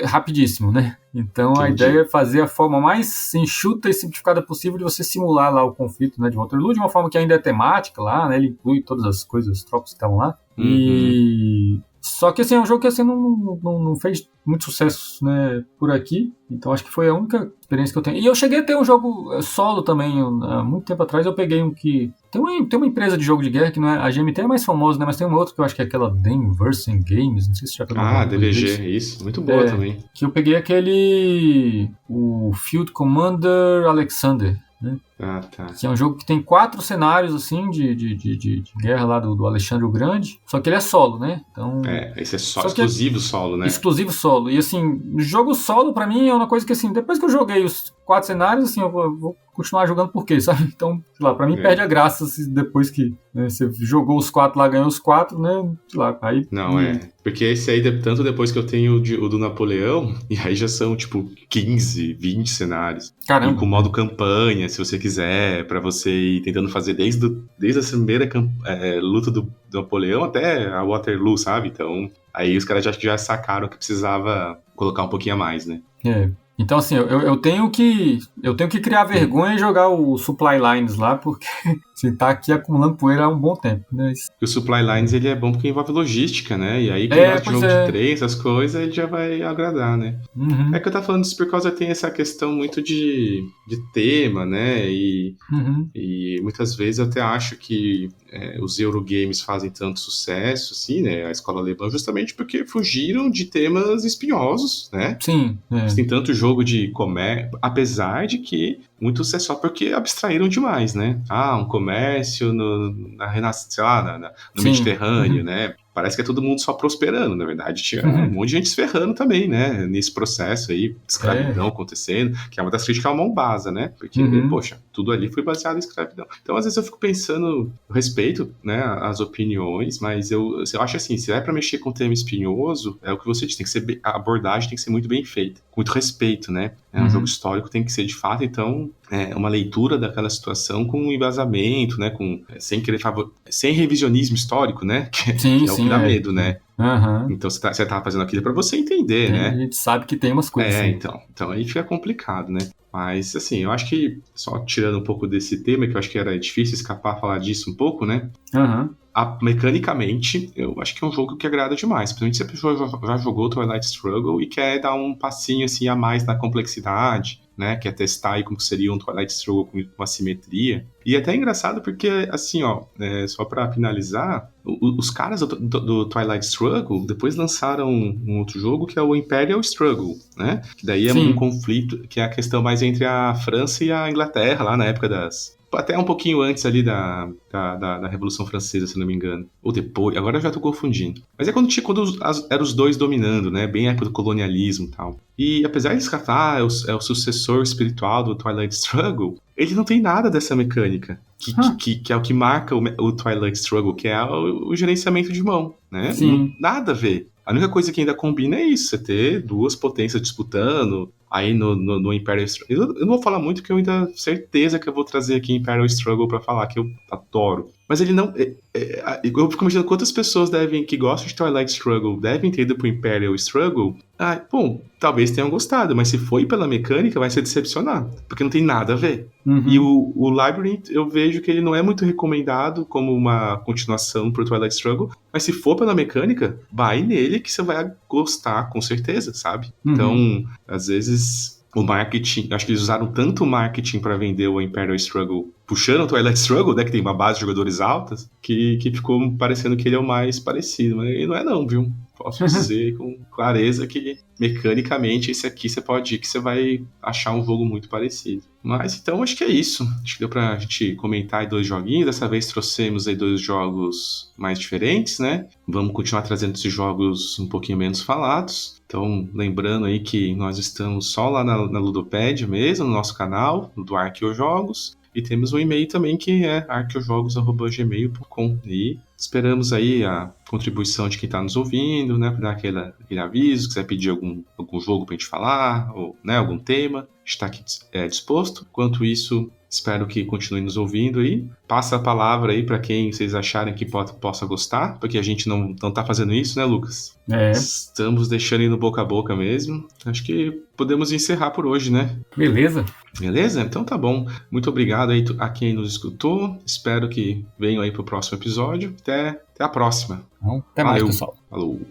rapidíssimo, né? Então a ideia é fazer a forma mais enxuta e simplificada possível de você simular lá o conflito, né, de Waterloo, de uma forma que ainda é temática lá, né? Ele inclui todas as coisas, as tropas que estavam lá. E Só que assim, é um jogo que assim, não fez muito sucesso, né, por aqui. Então acho que foi a única experiência que eu tenho. E eu cheguei a ter um jogo solo também. Há muito tempo atrás eu peguei um que... Tem uma empresa de jogo de guerra que não é... A GMT é mais famosa, né? Mas tem uma outra que eu acho que é aquela Denversen Games. Não sei se você já pegou alguma coisa DVG, disso. isso. Muito boa também. Que eu peguei aquele... O Field Commander Alexander, né? Ah, tá. Que é um jogo que tem 4 cenários, assim, de guerra lá do Alexandre o Grande. Só que ele é solo, né? Então... Esse é só exclusivo solo, né? Exclusivo solo. E, assim, jogo solo, pra mim, é uma coisa que, assim, depois que eu joguei os 4 cenários, assim, eu vou continuar jogando por quê, sabe? Então, sei lá, pra mim perde a graça assim, depois que você jogou os 4 lá, ganhou os 4, né? Sei lá, aí... Não, porque esse aí, tanto depois que eu tenho o do Napoleão, e aí já são, tipo, 15, 20 cenários. Caramba. E com modo campanha, se você quiser, pra você ir tentando fazer desde a primeira luta do Napoleão até a Waterloo, sabe? Então, aí os caras já sacaram que precisava colocar um pouquinho a mais, né? Então, assim, eu tenho que criar vergonha e jogar o Supply Lines lá, porque assim, tá aqui acumulando poeira há um bom tempo, né? O Supply Lines, ele é bom porque envolve logística, né? E aí, quem gosta de jogo de trem, essas coisas, ele já vai agradar, né? Uhum. É que eu tava falando isso por causa tem essa questão muito de tema, né? E muitas vezes eu até acho que os Eurogames fazem tanto sucesso, assim, né? A escola alemã, justamente porque fugiram de temas espinhosos, né? Sim. Tem tanto jogo de comércio, apesar de que muitos é só porque abstraíram demais, né? Um comércio na Renascença, sei lá, no Mediterrâneo, né? Parece que é todo mundo só prosperando, na verdade. Tinha um monte de gente se ferrando também, né? Nesse processo aí, de escravidão acontecendo, que é uma das críticas ao Mombasa, né? Porque, poxa, tudo ali foi baseado em escravidão. Então, às vezes eu fico pensando, eu respeito, né, as opiniões, mas eu acho assim, se é pra mexer com tema espinhoso, é o que você diz, a abordagem tem que ser muito bem feita, com muito respeito, né? Um jogo histórico tem que ser, de fato, então, uma leitura daquela situação com um embasamento, né? Sem revisionismo histórico, né? Que é o que dá medo, né? Então você tá fazendo aquilo pra você entender, né? A gente sabe que tem umas coisas. Então aí fica complicado, né? Mas, assim, eu acho que, só tirando um pouco desse tema, que eu acho que era difícil escapar falar disso um pouco, né? Mecanicamente, eu acho que é um jogo que agrada demais. Principalmente se a pessoa já jogou Twilight Struggle e quer dar um passinho assim a mais na complexidade, né? Quer testar aí como seria um Twilight Struggle com uma simetria. E é até engraçado porque, assim, só pra finalizar, os caras do Twilight Struggle depois lançaram um outro jogo que é o Imperial Struggle, né? Que daí é um conflito, que é a questão mais entre a França e a Inglaterra, lá na época até um pouquinho antes ali da Revolução Francesa, se não me engano. Ou depois, agora eu já tô confundindo. Mas é quando eram os dois dominando, né? Bem a época do colonialismo e tal. E apesar de escatar, é o sucessor espiritual do Twilight Struggle, ele não tem nada dessa mecânica. Que é o que marca o Twilight Struggle, que é o gerenciamento de mão, né? Nada a ver. A única coisa que ainda combina é isso, você ter duas potências disputando, aí no Imperial Struggle. Eu não vou falar muito, porque eu ainda tenho certeza que eu vou trazer aqui Imperial Struggle pra falar, que eu adoro. Mas ele não... eu fico imaginando quantas pessoas que gostam de Twilight Struggle devem ter ido pro Imperial Struggle. Bom, talvez tenham gostado, mas se foi pela mecânica, vai se decepcionar, porque não tem nada a ver. E o Labyrinth, eu vejo que ele não é muito recomendado como uma continuação pro Twilight Struggle, mas se for pela mecânica, vai nele que você vai gostar, com certeza, sabe? Então, às vezes... O marketing, acho que eles usaram tanto marketing para vender o Imperial Struggle, puxando o Twilight Struggle, né, que tem uma base de jogadores altas, que ficou parecendo que ele é o mais parecido, mas ele não é não, viu? Posso dizer com clareza que mecanicamente esse aqui você vai achar um jogo muito parecido. Mas então acho que é isso. Acho que deu pra gente comentar aí 2 joguinhos. Dessa vez trouxemos aí 2 jogos mais diferentes, né? Vamos continuar trazendo esses jogos um pouquinho menos falados. Então, lembrando aí que nós estamos só lá na Ludopédia mesmo, no nosso canal, do Arqueojogos. E temos um e-mail também que é arqueojogos@gmail.com. E esperamos aí a contribuição de quem está nos ouvindo, né? Para dar aquele aviso, quiser pedir algum jogo para a gente falar, ou, né, algum tema, está aqui disposto. Enquanto isso, espero que continue nos ouvindo aí. Passa a palavra aí para quem vocês acharem que possa gostar, porque a gente não tá fazendo isso, né, Lucas? Estamos deixando aí no boca a boca mesmo. Acho que podemos encerrar por hoje, né? Beleza? Então tá bom. Muito obrigado aí a quem nos escutou. Espero que venham aí pro próximo episódio. Até Até a próxima. Então, até mais, Valeu. pessoal. Falou.